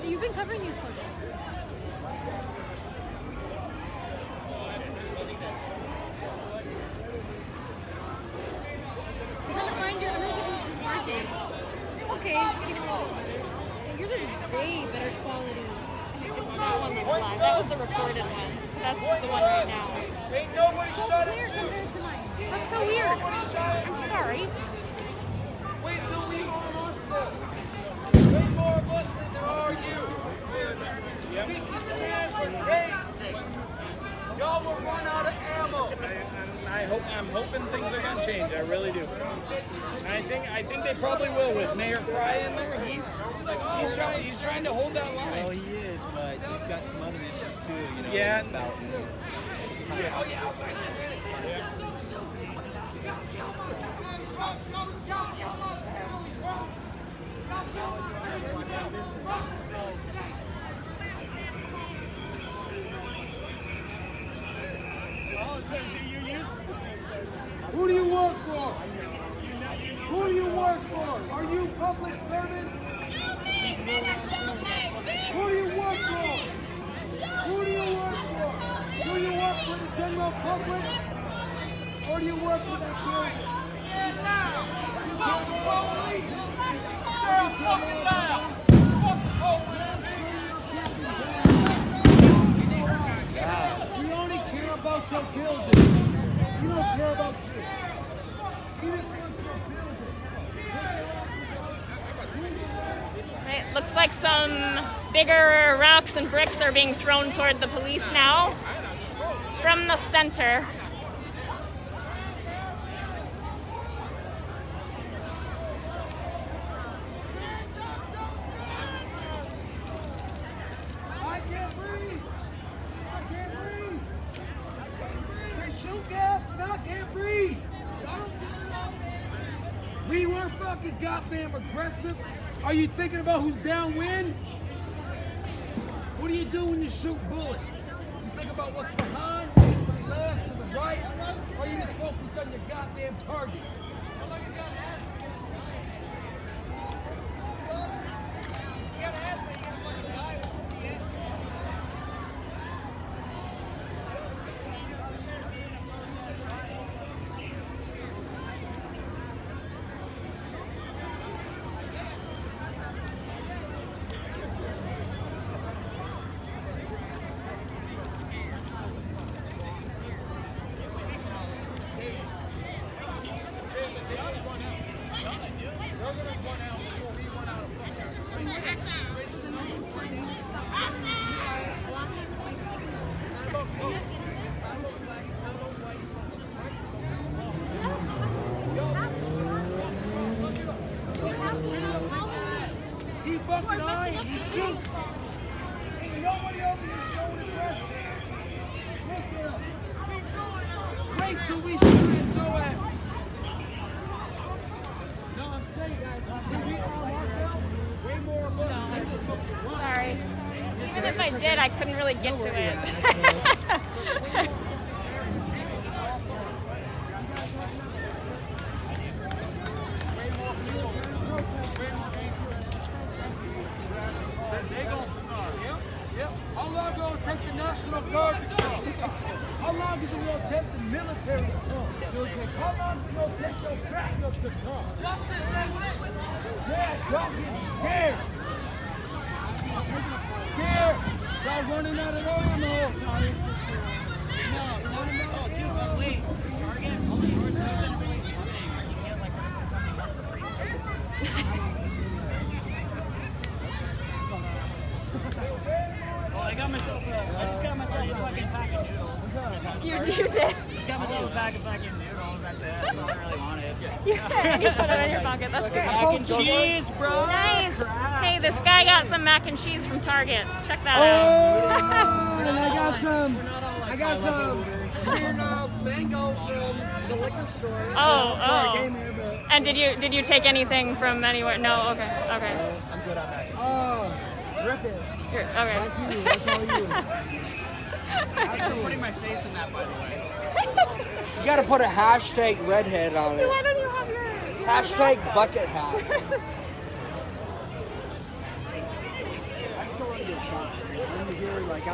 You've been covering these protests. I'm trying to find your. I'm gonna see if this is working. Okay, it's getting a little better. Yeah, yours is way better quality. That one looks live. That was the recorded one. That's the one right now. Ain't nobody So shut clear it. compared to mine. That's so weird. I'm sorry. Wait till we arm ourselves. Way more of us than there are you. We can stand for days. Y'all will run out of ammo. I'm hoping things are gonna change. I really do. And I think they probably will with Mayor Fry in there. He's trying to hold that line. Well, he is, but he's got some other issues too. You know, Yeah. spouting. Who do you work for? Who do you work for? Are you public servants? Who do you work for? Who do you work for? Do you work for the general public? Or do you work for that building? We only care about your building. We don't care about you. We just want your building. Right, looks like some bigger rocks and bricks are being thrown toward the police now from the center. I can't breathe. I can't breathe. They shoot gas and I can't breathe. We weren't fucking goddamn aggressive. Are you thinking about who's downwind? What do you do when you shoot bullets? You think about what's behind, to the left, to the right, or you just focused on your goddamn target? He fucking lying. He shoot. Ain't nobody over here showing aggression. Look it up. Wait till we shoot his ass. No, I'm saying, guys, did we arm ourselves? Way more of us. Sorry. Even if I did, I couldn't really get to it. How long will it take the National Guard to come? How long is it going to take the military to come? How long is it going to take your backup to come? Justin, that's it. Yeah, don't get scared. Scared. Y'all running out of ammo. No, wait. I just got myself a fucking pack of noodles. You did? Just got myself a pack of fucking noodles. That's it. That's all I really wanted. You put it in your pocket. That's great. Mac and cheese, bro. Nice. Hey, this guy got some mac and cheese from Target. Check that out. And I got some Smirnoff Mango from the liquor store. Oh. And did you take anything from anywhere? No. Okay. I'm good on that. Oh, rip it. Okay. That's you. That's all you. Thanks for putting my face in that, by the way. You gotta put a hashtag redhead on it. Why don't you have your hashtag bucket hat. I still want to get shot. I'm here, like,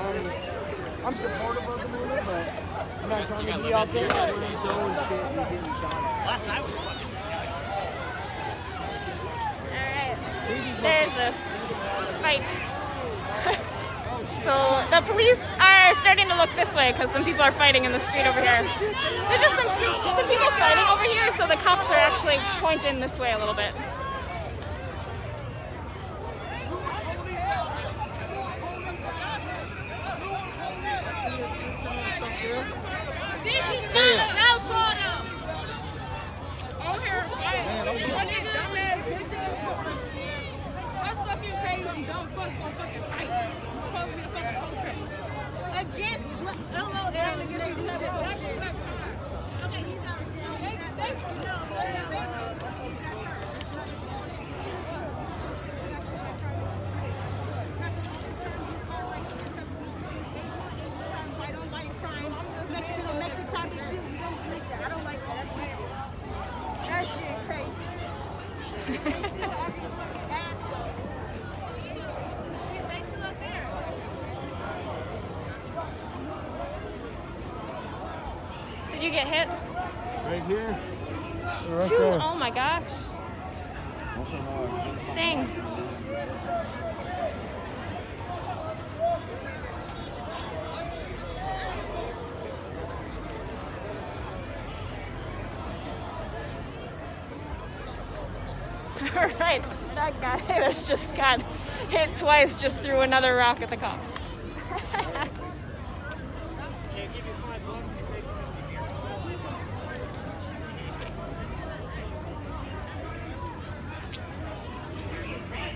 I'm supportive of the movement, but I'm not trying to be out there on my zone and shit and getting shot at. Last night was fucking. Alright. There's a fight. So the police are starting to look this way because some people are fighting in the street over here. There's just some people fighting over here, so the cops are actually pointing this way a little bit. This is not about photo. On here, That's fucking crazy. Don't fuck on fucking fight. It's supposed to be a fucking protest. Against LOL. Okay, he's out. I don't like that. That shit crazy. Ass though. Shit, they still up there. Did you get hit? Right here. Right Two? there. Oh my gosh. That's annoying. Dang. Alright, that guy that just got hit twice just threw another rock at the cops.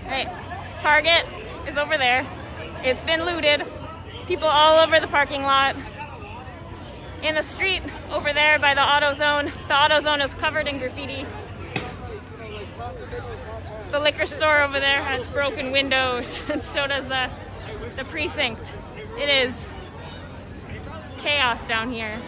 Right, Target is over there. It's been looted. People all over the parking lot. In the street over there by the AutoZone. The AutoZone is covered in graffiti. The liquor store over there has broken windows, and so does the precinct. It is chaos down here.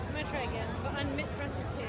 I'm gonna try again, but on Mitt Press's page.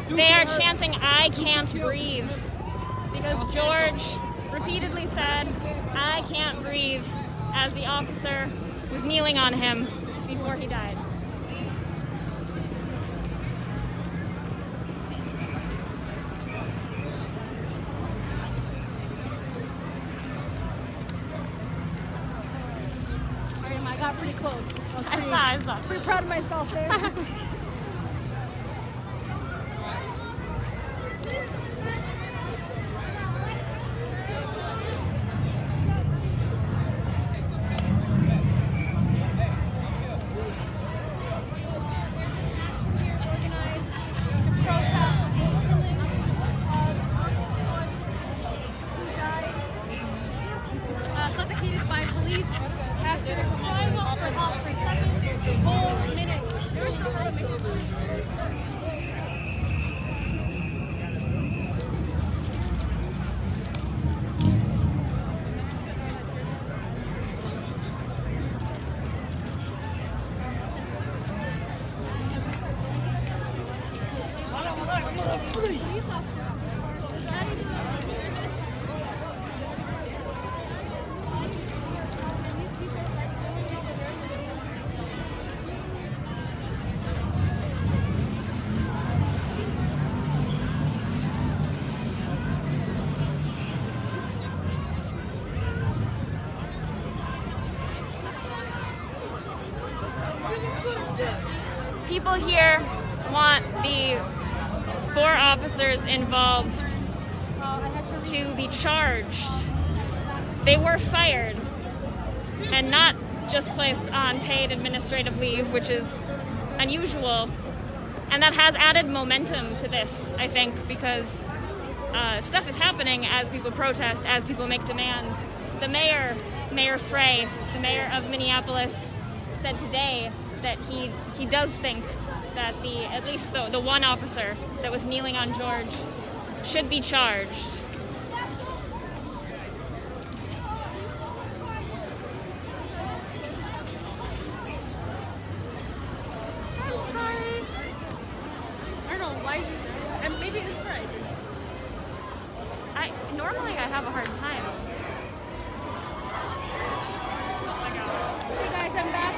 They are chanting, "I can't breathe," because George repeatedly said, "I can't breathe," as the officer was kneeling on him before he died. I got pretty close. I saw. Pretty proud of myself there. Suffocated by police after crying out for help for 7 whole minutes. Police officer. People here want the 4 officers involved to be charged. They were fired and not just placed on paid administrative leave, which is unusual. And that has added momentum to this, I think, because stuff is happening as people protest, as people make demands. The mayor, Mayor Frey, the mayor of Minneapolis, said today that he does think that at least the one officer that was kneeling on George should be charged. So sorry. I don't know, why is yours, and maybe it's fries. Normally I have a hard time. Hey guys, I'm back,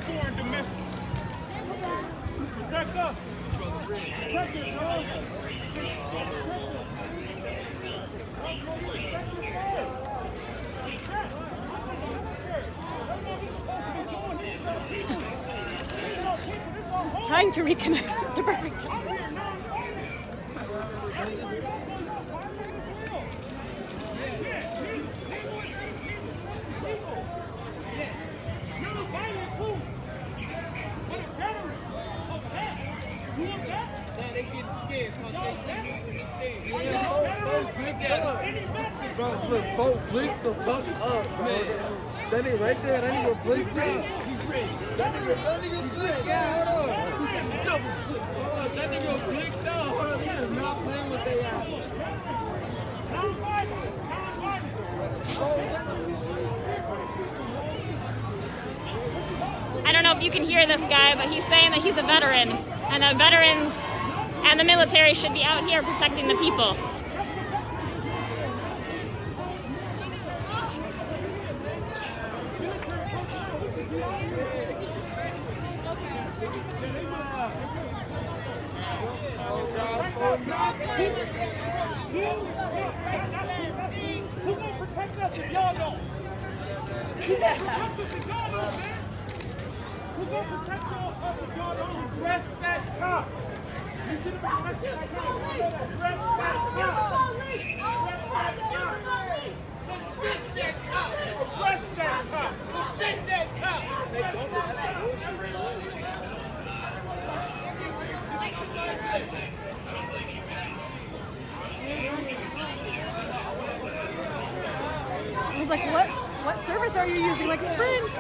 Foreign domestic. Protect us. Protect us, y'all. trying to reconnect at the perfect time. Bro, look, folks, blink the fuck up, bro. That nigga right there, that nigga blink that. That nigga blinked out, hold on. That nigga blinked out, hold on. He is not playing with their ass. I don't know if you can hear this guy, but he's saying that he's a veteran, and that veterans and the military should be out here protecting the people. Who's gonna protect us if y'all don't? Who's gonna protect us if y'all don't, man? Who's gonna protect us if y'all don't? Arrest that cop! You should have been arrested that cop. Arrest that cop! Arrest that cop! Arrest that cop! Arrest that cop! I was like, what service are you using? Like Sprint?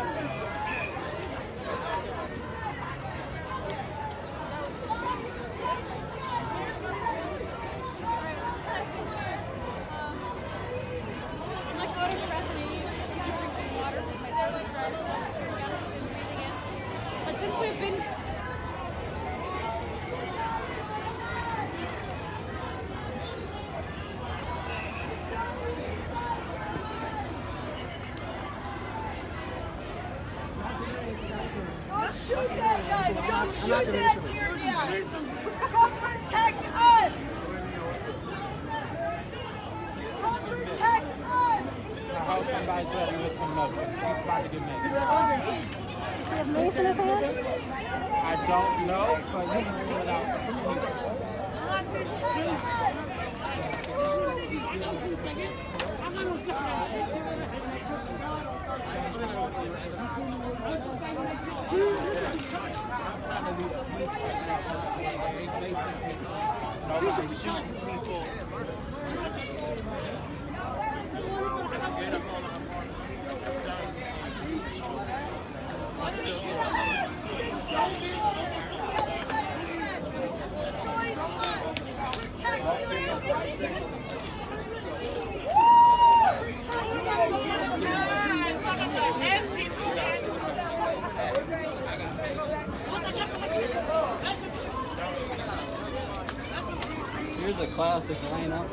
Shoot that guy! Don't shoot that tear gas! Come protect us! Come protect us! I hope somebody's ready with some notes. It's about to get made. I don't know, but you can figure it out. Nobody's shooting people. Here's a classic lineup.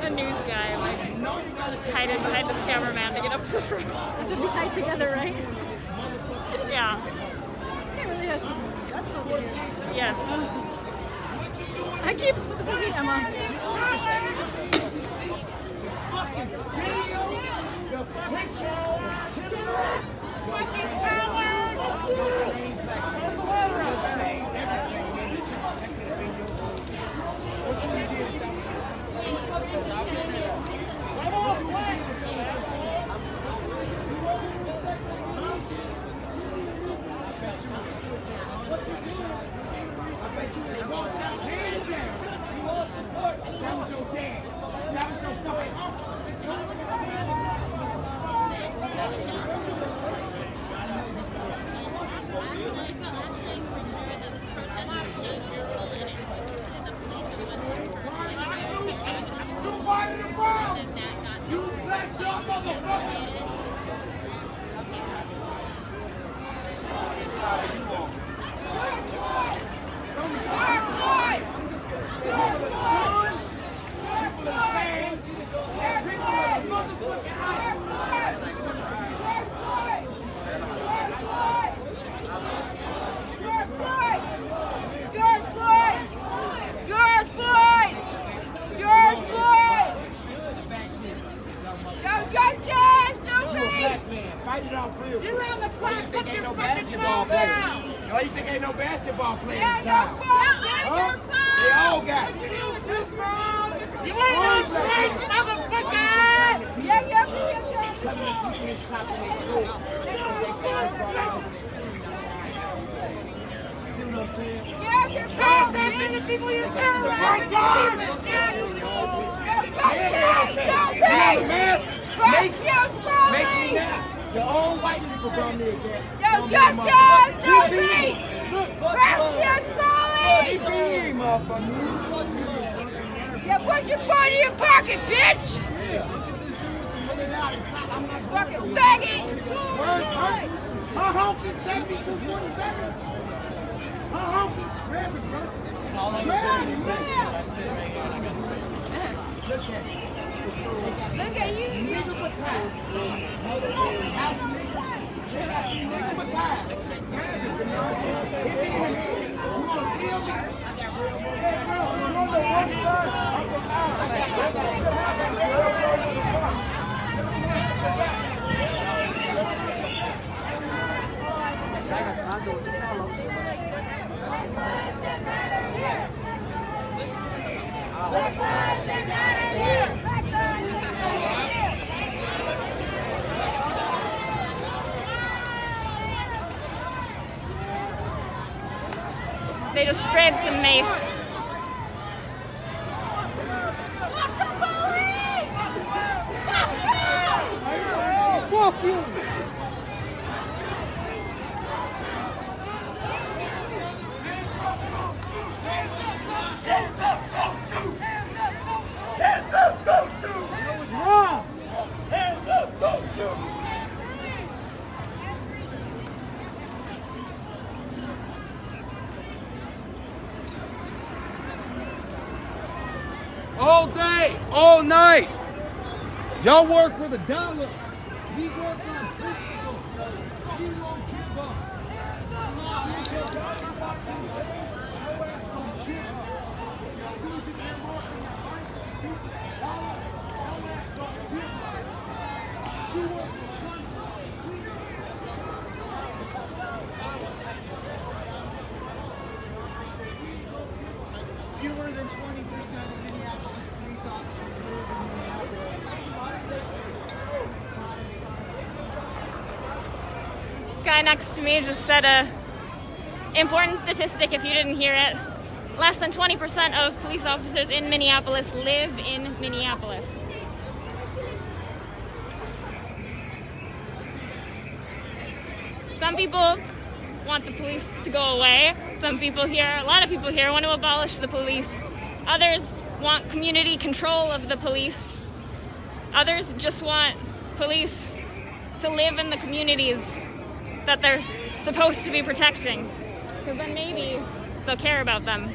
The news guy, like, tied in behind the cameraman to get up to the front. This would be tied together, right? Yeah. This guy really has some guts over here. Yes. This is me, Emma. time. Huh? They all got it. You ain't no bitch, motherfucker! Yeah. See what I'm saying? The people you terrorize. Make me now. Your own white people brought me again. Yo, Justice, no me! Christians calling! EPE, motherfucker. Yeah, put your phone in your pocket, bitch! Fucking faggot! Her honky 7227. Her honky. Grab it, bro. Look at it. Look at you. Nigga but time. House nigga. Nigga but time. Grab it, bro. Hit me in the head. You wanna kill me? Hey, bro, I'm on the one side. They just sprayed some mace. Fuck you! What's wrong? All day, all night. Y'all work for the dollar. We work on principle. We won't give up. Fewer than 20% of Minneapolis police officers live in Minneapolis. Guy next to me just said a important statistic if you didn't hear it. Less than 20% of police officers in Minneapolis live in Minneapolis. Some people want the police to go away. Some people here, a lot of people here, want to abolish the police. Others want community control of the police. Others just want police to live in the communities that they're supposed to be protecting, because then maybe they'll care about them.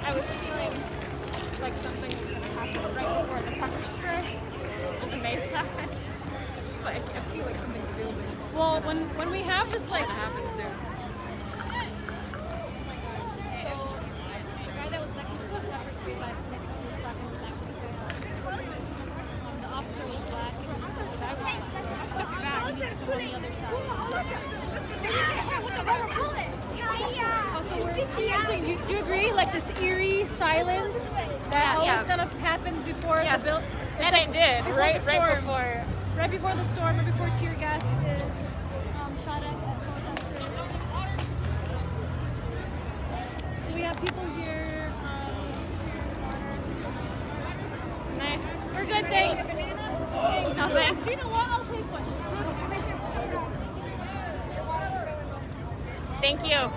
I was feeling like something was going to happen right before the pepper spray and the mace happened. But I feel like something's building. Well, when we have this like It's gonna happen soon. So the guy that was next to me was pepper sprayed by police because he was black and smacked the police officer. The officer was black and the guy was black. Just look back, he needs to go on the other side. So do you agree, like this eerie silence that always kind of happens before the bill? And it did, right before. Right before the storm, right before tear gas is shot at protesters. So we have people here. Nice. We're good, thanks. No thanks. You know what? I'll take one. Thank you.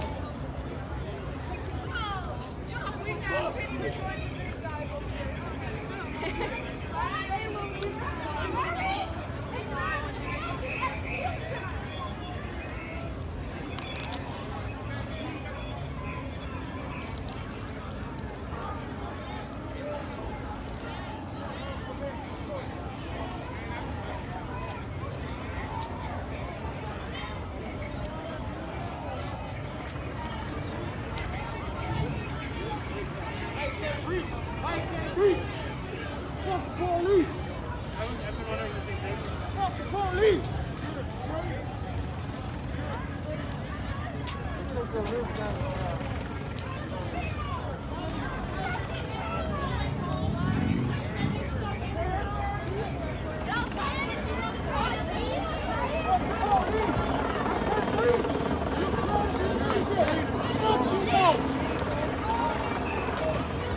Fuck the police! Fuck the police!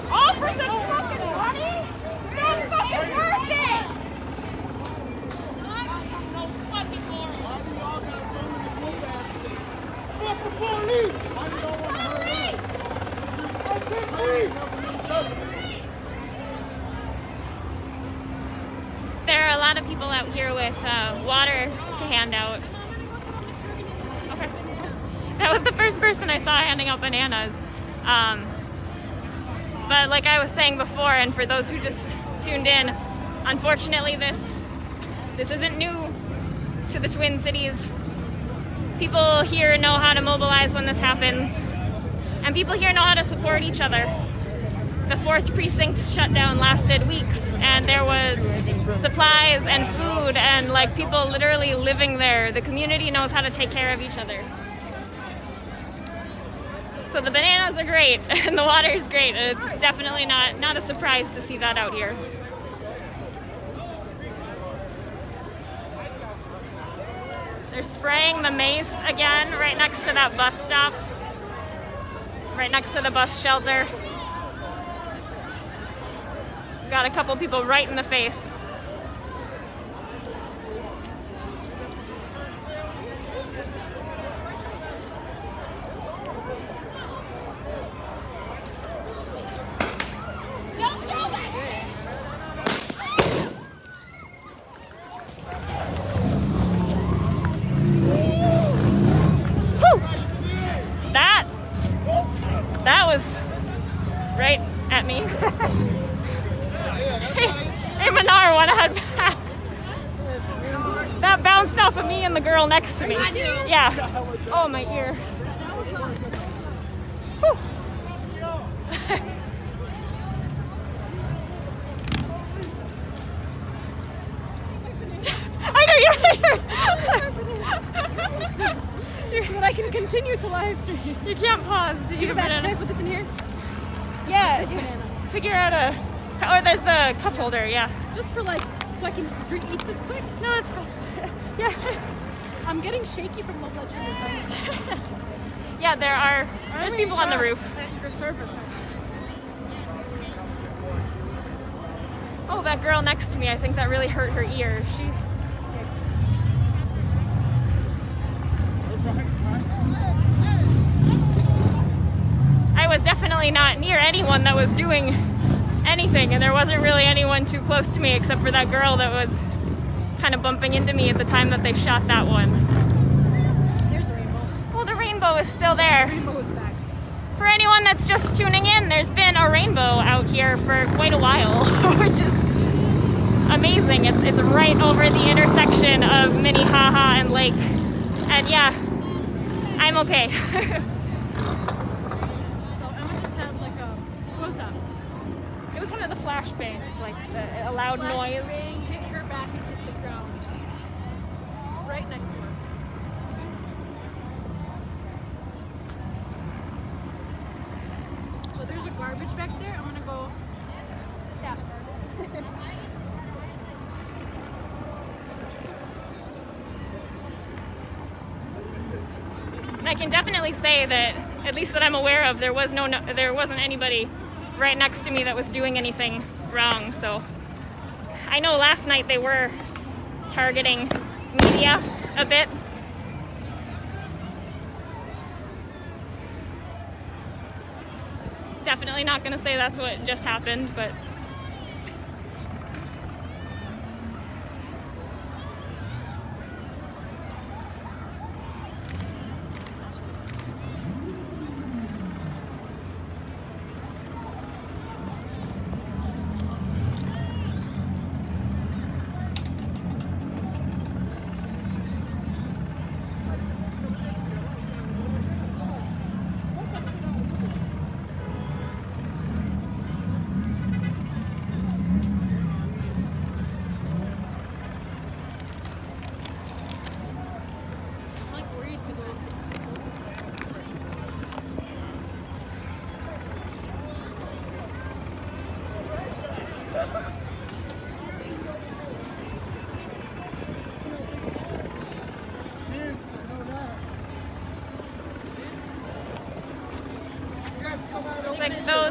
Officer fucking money? It's not fucking worth it! No fucking more. Why do y'all got so many whoop-ass sticks? Fuck the police! Why do y'all want to hurt us? Fuck the police! There are a lot of people out here with water to hand out. Okay. That was the first person I saw handing out bananas. But like I was saying before, and for those who just tuned in, unfortunately this isn't new to the Twin Cities. People here know how to mobilize when this happens, and people here know how to support each other. The 4th Precinct shutdown lasted weeks, and there was supplies and food and like people literally living there. The community knows how to take care of each other. So the bananas are great, and the water is great, and it's definitely not a surprise to see that out here. They're spraying the mace again right next to that bus stop, right next to the bus shelter. Got a couple people right in the face. That was right at me. Hey, Manar, wanna head back? That bounced off of me and the girl next to me. Yeah. Oh, my ear. Whew. I know you're But I can continue to live stream. You can't pause. Do you have a banana? Can I put this in here? Yeah. This banana. Figure out a. Oh, there's the cup holder. Yeah. Just for like, so I can eat this quick. No, that's fine. Yeah. I'm getting shaky from low blood sugar. So yeah, there's people on the roof. Oh, that girl next to me. I think that really hurt her ear. I was definitely not near anyone that was doing anything, and there wasn't really anyone too close to me except for that girl that was kind of bumping into me at the time that they shot that one. There's a rainbow. Well, the rainbow is still there. The rainbow is back. For anyone that's just tuning in, there's been a rainbow out here for quite a while, which is amazing. It's right over the intersection of Minnehaha and Lake. And yeah, I'm okay. It was one of the flashbangs, like a loud noise. Bang, hit her back and hit the ground. Right next to us. So there's a garbage back there. I'm gonna go that far. I can definitely say that, at least that I'm aware of, there wasn't anybody right next to me that was doing anything wrong. So I know last night they were targeting media a bit. Definitely not going to say that's what just happened, but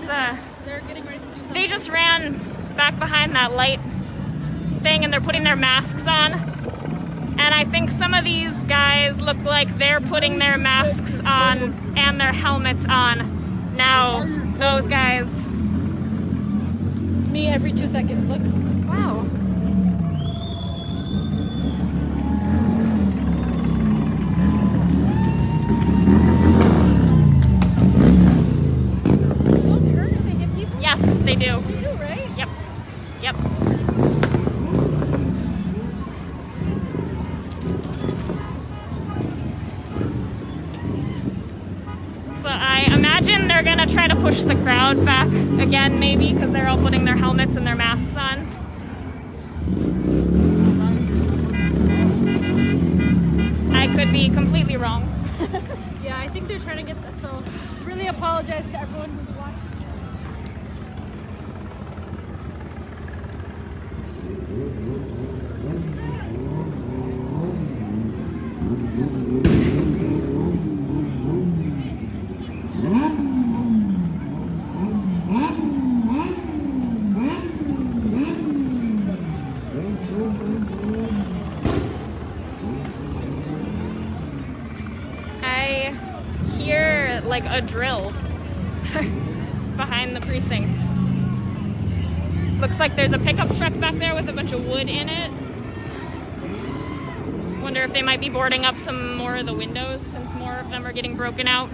those, They're getting ready to do something. they just ran back behind that light thing and they're putting their masks on. And I think some of these guys look like they're putting their masks on and their helmets on. Now, those guys. Me every 2 seconds. Look. Wow. Those hurt if they hit people? Yes, they do. They do, right? Yep. Yep. So I imagine they're gonna try to push the crowd back again, maybe, because they're all putting their helmets and their masks on. I could be completely wrong. Yeah, I think they're trying to get this. So, really apologize to everyone who's watching this. I hear like a drill behind the precinct. Looks like there's a pickup truck back there with a bunch of wood in it. Wonder if they might be boarding up some more of the windows since more of them are getting broken out.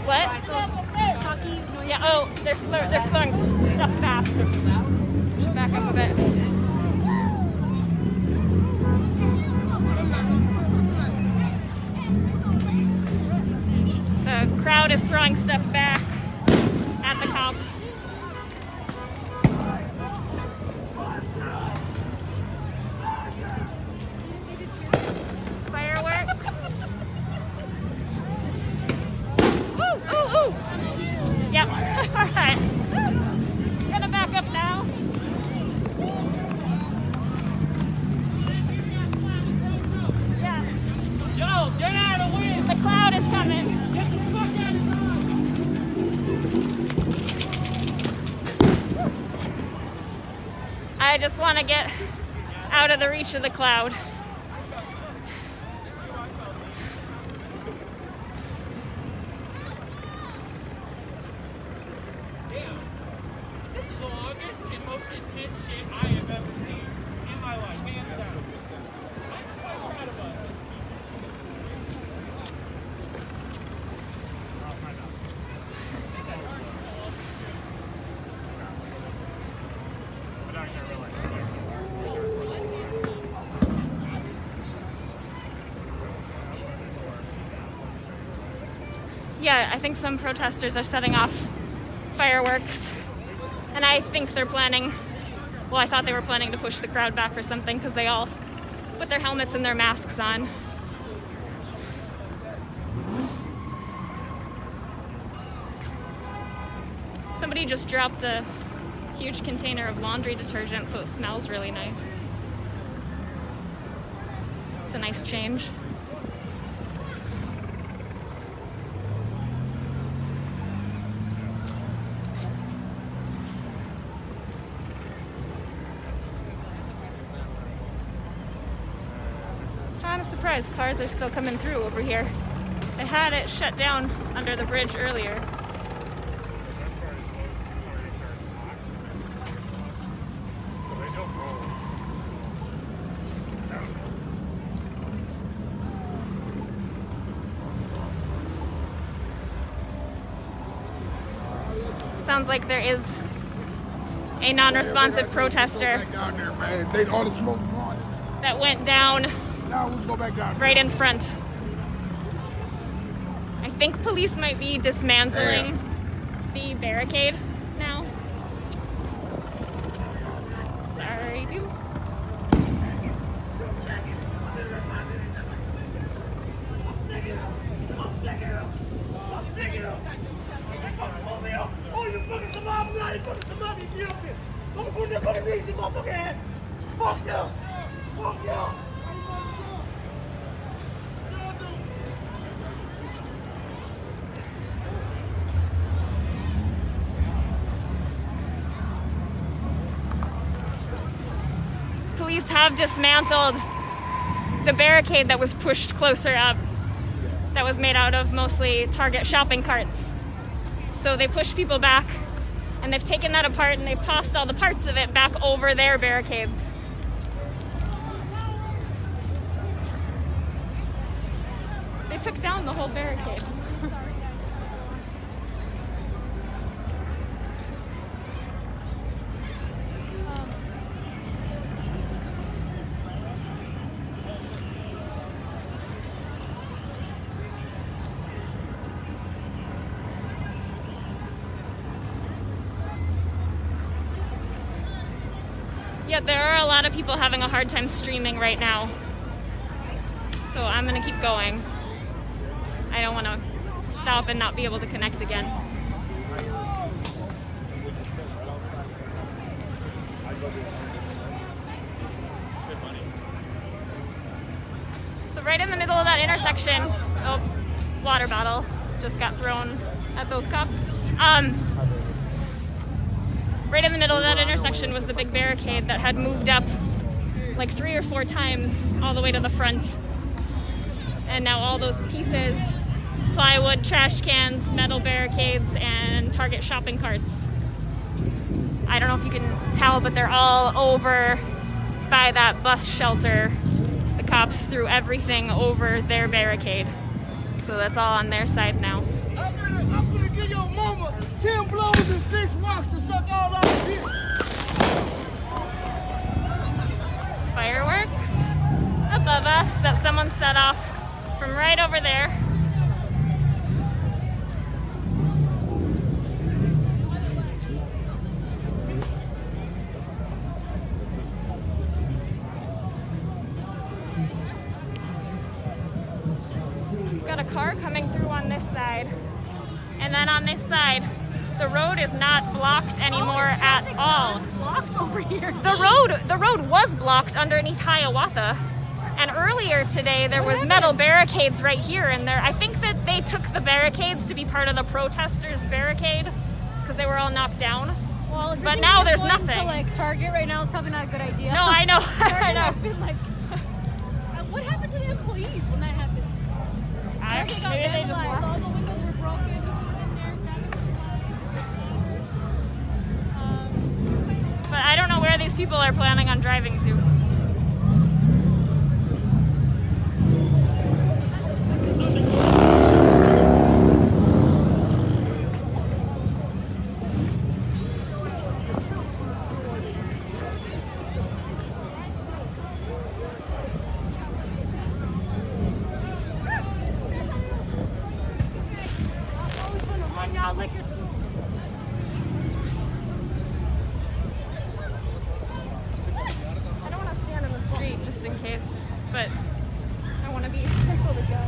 What? Hockey noise. Yeah, oh, they're throwing stuff back. Should back up a bit. The crowd is throwing stuff back at the cops. Fireworks. Ooh, ooh, ooh. Yep. All right. Gonna back up now. Yeah. Yo, get out of the way! The cloud is coming. Get the fuck out of I just want to get out of the reach of the cloud. Damn. This is the longest and most intense shit I have ever seen in my life, hands down. I'm so proud of us. Yeah, I think some protesters are setting off fireworks. And I think they're planning, well, I thought they were planning to push the crowd back or something because they all put their helmets and their masks on. Somebody just dropped a huge container of laundry detergent, so it smells really nice. It's a nice change. Kind of surprised cars are still coming through over here. They had it shut down under the bridge earlier. Sounds like there is a non-responsive protester Down there, man. They all the smoke's gone. that went down Now we'll go back down. right in front. think police might be dismantling the barricade now. Sorry, dude. Oh, you fucking Somali, you fucking Somali, get up here. Don't put your fucking knees in my fucking head. Fuck you. Fuck you. Police have dismantled the barricade that was pushed closer up, that was made out of mostly Target shopping carts. So they pushed people back, and they've taken that apart and they've tossed all the parts of it back over their barricades. They took down the whole barricade. Yeah, there are a lot of people having a hard time streaming right now. So I'm gonna keep going. I don't wanna stop and not be able to connect again. So right in the middle of that intersection, oh, water bottle just got thrown at those cops. Right in the middle of that intersection was the big barricade that had moved up like 3 or 4 times all the way to the front. And now all those pieces, plywood, trash cans, metal barricades, and Target shopping carts. I don't know if you can tell, but they're all over by that bus shelter. The cops threw everything over their barricade. So that's all on their side now. I'm gonna give your mama 10 blows and 6 rocks to suck all out of here. Fireworks above us that someone set off from right over there. We've got a car coming through on this side, and then on this side the road is not blocked anymore at all. Blocked over here. The road was blocked underneath Hiawatha, and earlier today there was metal barricades right here and there. I think that they took the barricades to be part of the protesters' barricade because they were all knocked down. Well, but now there's nothing. To like Target right now is probably not a good idea. No, I know. Target I know. has been like, what happened to the employees when that happens? Target got maybe they just vandalized. left. All the windows were broken. People were in there grabbing supplies. But I don't know where these people are planning on driving to. I don't want to stand in the street just in case, but I want to be careful to go.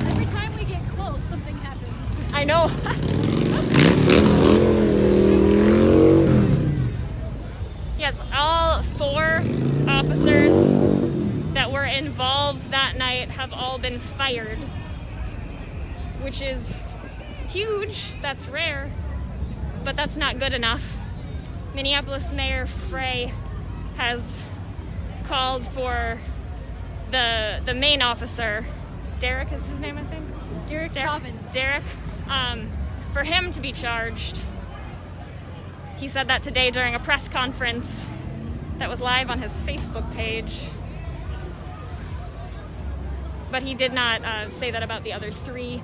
Every time we get close, something happens. I know. Yes, all 4 officers that were involved that night have all been fired, which is huge. That's rare, but that's not good enough. Minneapolis Mayor Frey has called for the main officer, Derek is his name, I think? Derek Chauvin. Derek, for him to be charged. He said that today during a press conference that was live on his Facebook page. But he did not say that about the other 3.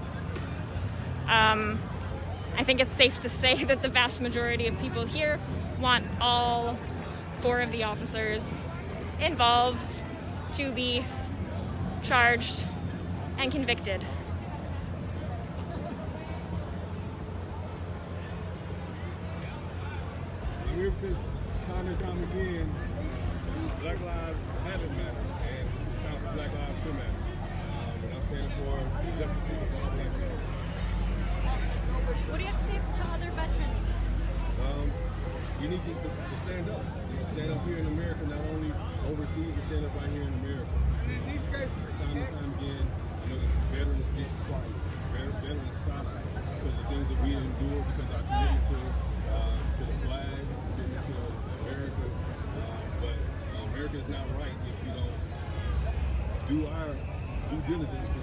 I think it's safe to say that the vast majority of people here want all 4 of the officers involved to be charged and convicted. I'm here because time and time again, Black lives haven't mattered, and it's time for Black lives to matter. And I'm standing for justice for all Black people. What do you have to say to other veterans? You need to stand up. Stand up here in America, not only overseas, but stand up right here in America. Time and time again, veterans get quiet. Veterans stop because of things that we endure, because our commitment to the flag, commitment to America. But America is not right if we don't do our due diligence to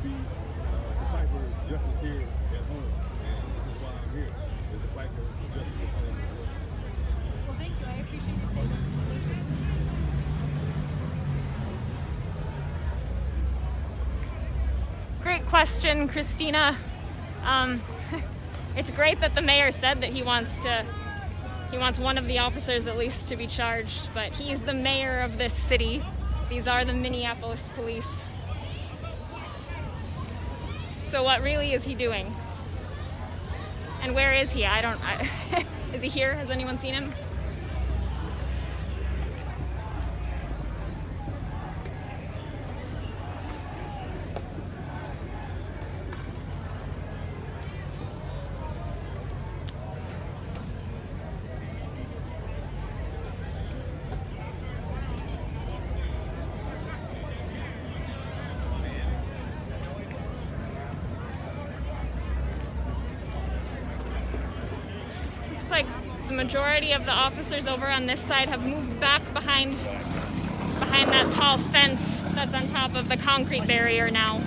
fight for justice here at home. And this is why I'm here, is to fight for justice at home as well. Well, thank you. I appreciate your statement. Great question, Christina. It's great that the mayor said that he wants one of the officers at least to be charged, but he's the mayor of this city. These are the Minneapolis police. So what really is he doing? And where is he? Is he here? Has anyone seen him? Like the majority of the officers over on this side have moved back behind that tall fence that's on top of the concrete barrier now.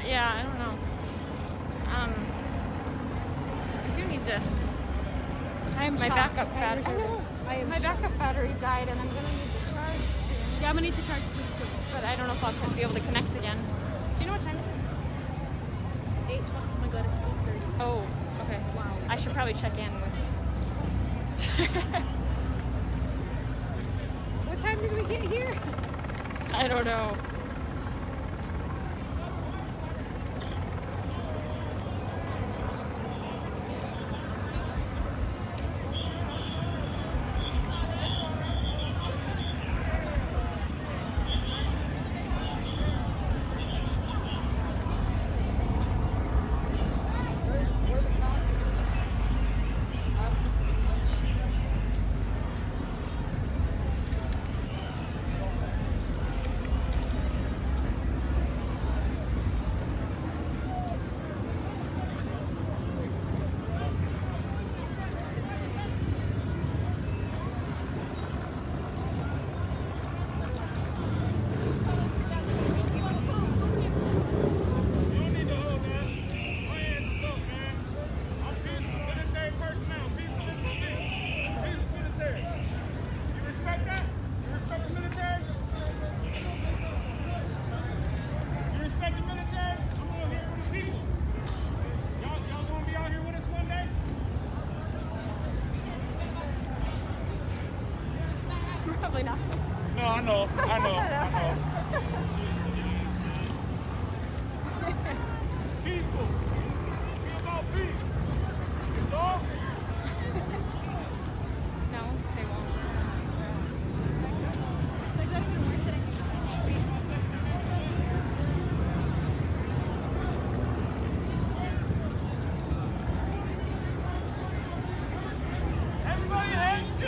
Yeah, I don't know. I do need to. My backup battery. My backup battery died, and I'm gonna need to charge soon. Yeah, I'm gonna need to charge soon too. But I don't know if I'll be able to connect again. Do you know what time it is? 8:20. Oh my god, it's 8:30. Oh, okay. Wow. I should probably check in with. What time did we get here? I don't know. Probably not. No, I know. Peaceful. Be about peace. Dog? No, they won't. Everybody hates you!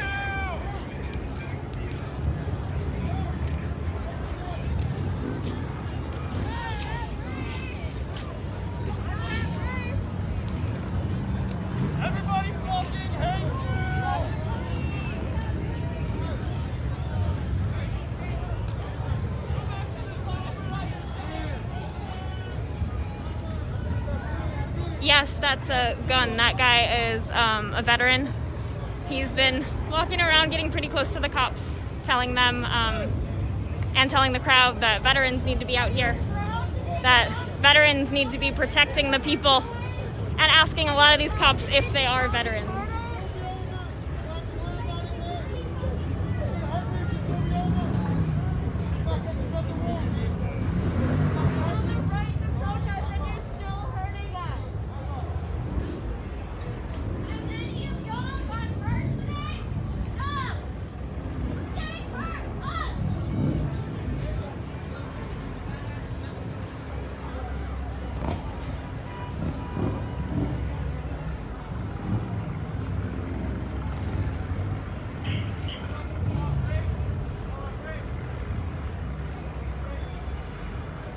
Everybody fucking hates you! Yes, that's a gun. That guy is a veteran. He's been walking around getting pretty close to the cops, telling them and telling the crowd that veterans need to be out here, that veterans need to be protecting the people, and asking a lot of these cops if they are veterans.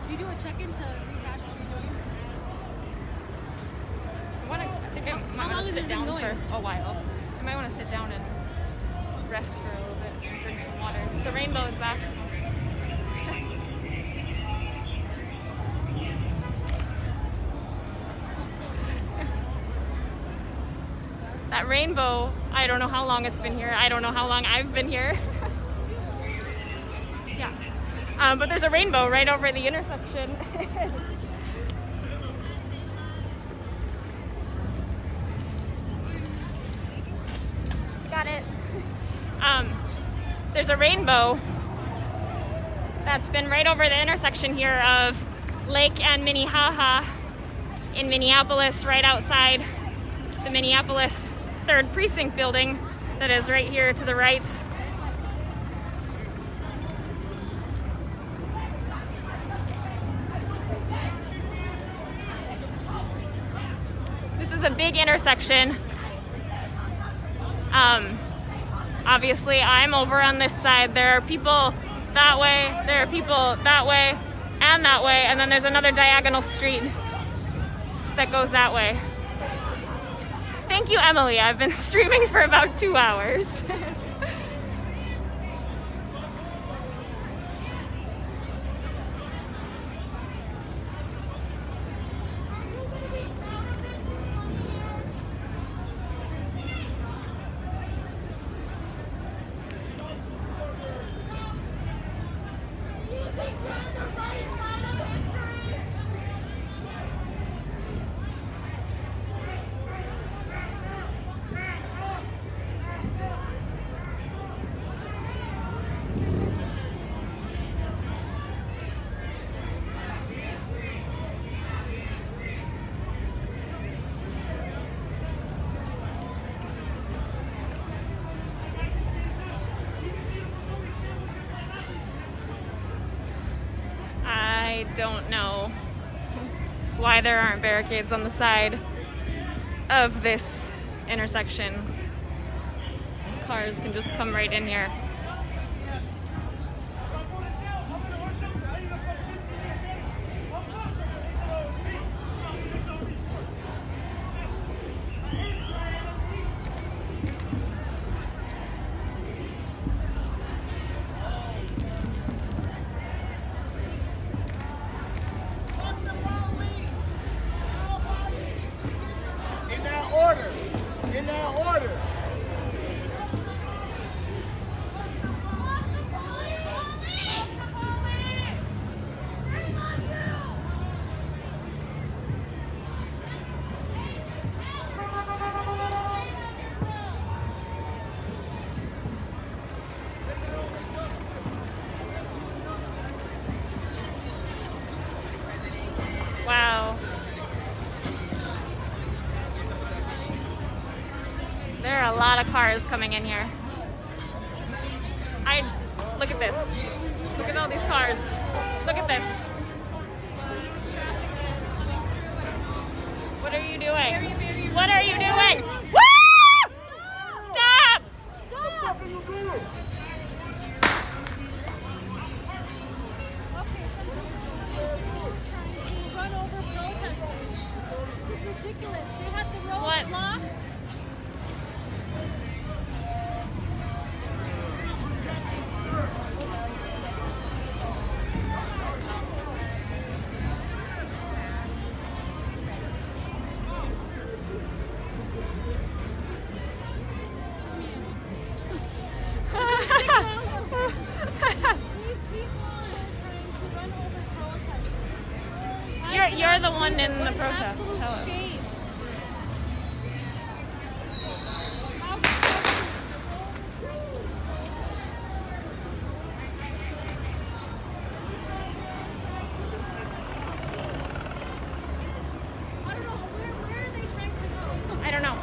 You do a check-in to rehash what you're doing? I think I might want to sit down for a while. I might want to sit down and rest for a little bit and drink some water. The rainbow is back. That rainbow, I don't know how long it's been here. I don't know how long I've been here. Yeah. But there's a rainbow right over the intersection. Got it. There's a rainbow that's been right over the intersection here of Lake and Minnehaha in Minneapolis, right outside the Minneapolis 3rd Precinct building that is right here to the right. This is a big intersection. Obviously, I'm over on this side. There are people that way, there are people that way, and then there's another diagonal street that goes that way. Thank you, Emily. I've been streaming for about 2 hours. I don't know why there aren't barricades on the side of this intersection. Cars can just come right in here. In that order. Wow. There are a lot of cars coming in here. Look at this. Look at all these cars. Look at this. What are you doing? What are you doing? Woo! Stop! Stop! Run over protesters. This is ridiculous. They had the road blocked. the one in the protest. Absolute Tell him. shame. I don't know, where are they trying to go? I don't know.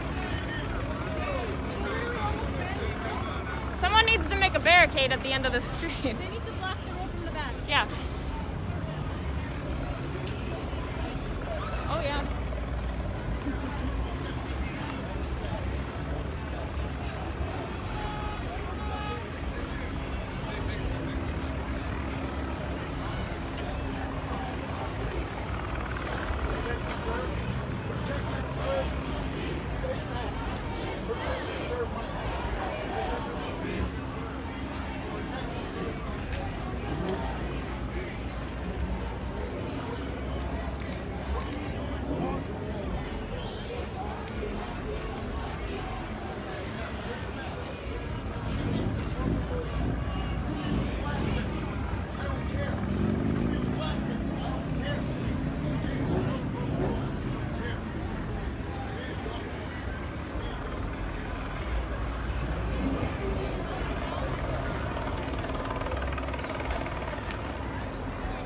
Someone needs to make a barricade at the end of the street. They need to block the road from the back. Yeah. Oh yeah.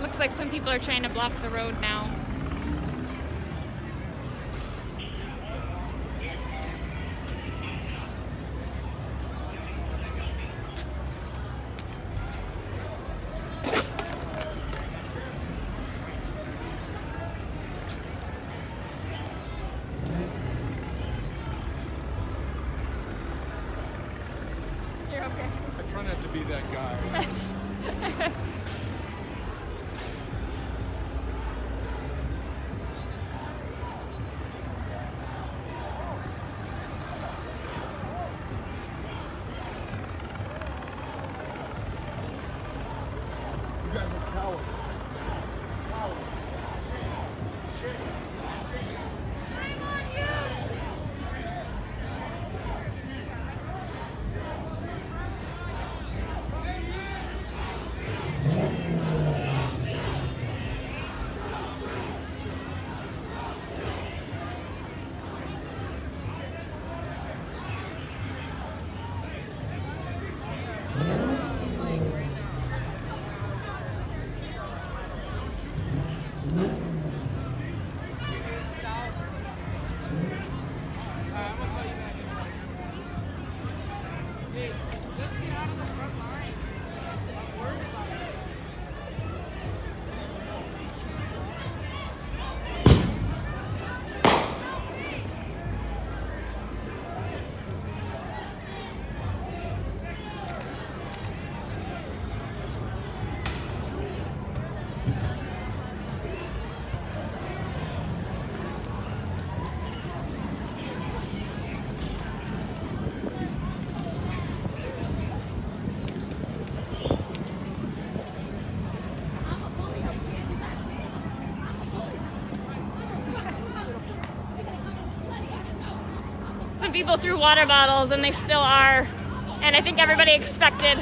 Looks like some people are trying to block the road now. You're okay. I try not to be that guy. You guys are cowards. Some people threw water bottles and they still are. And I think everybody expected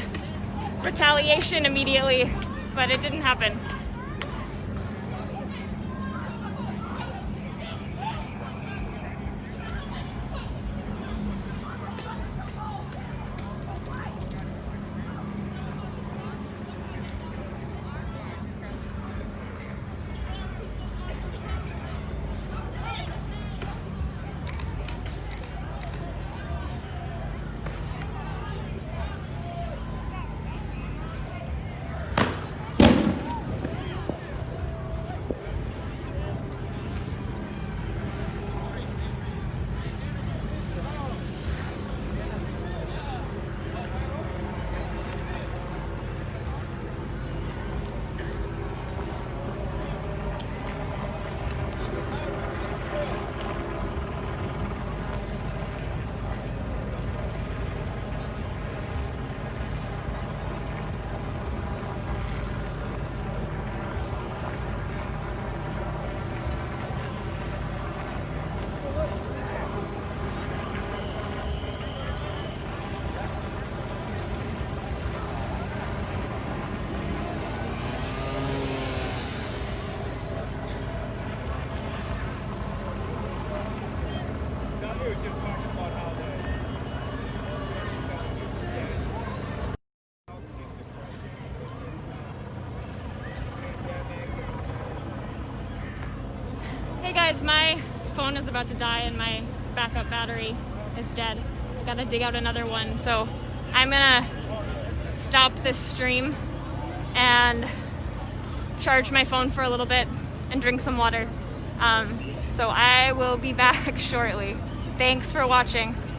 retaliation immediately, but it didn't happen. Hey guys, my phone is about to die and my backup battery is dead. I gotta dig out another one, so I'm gonna stop this stream and charge my phone for a little bit and drink some water. So I will be back shortly. Thanks for watching.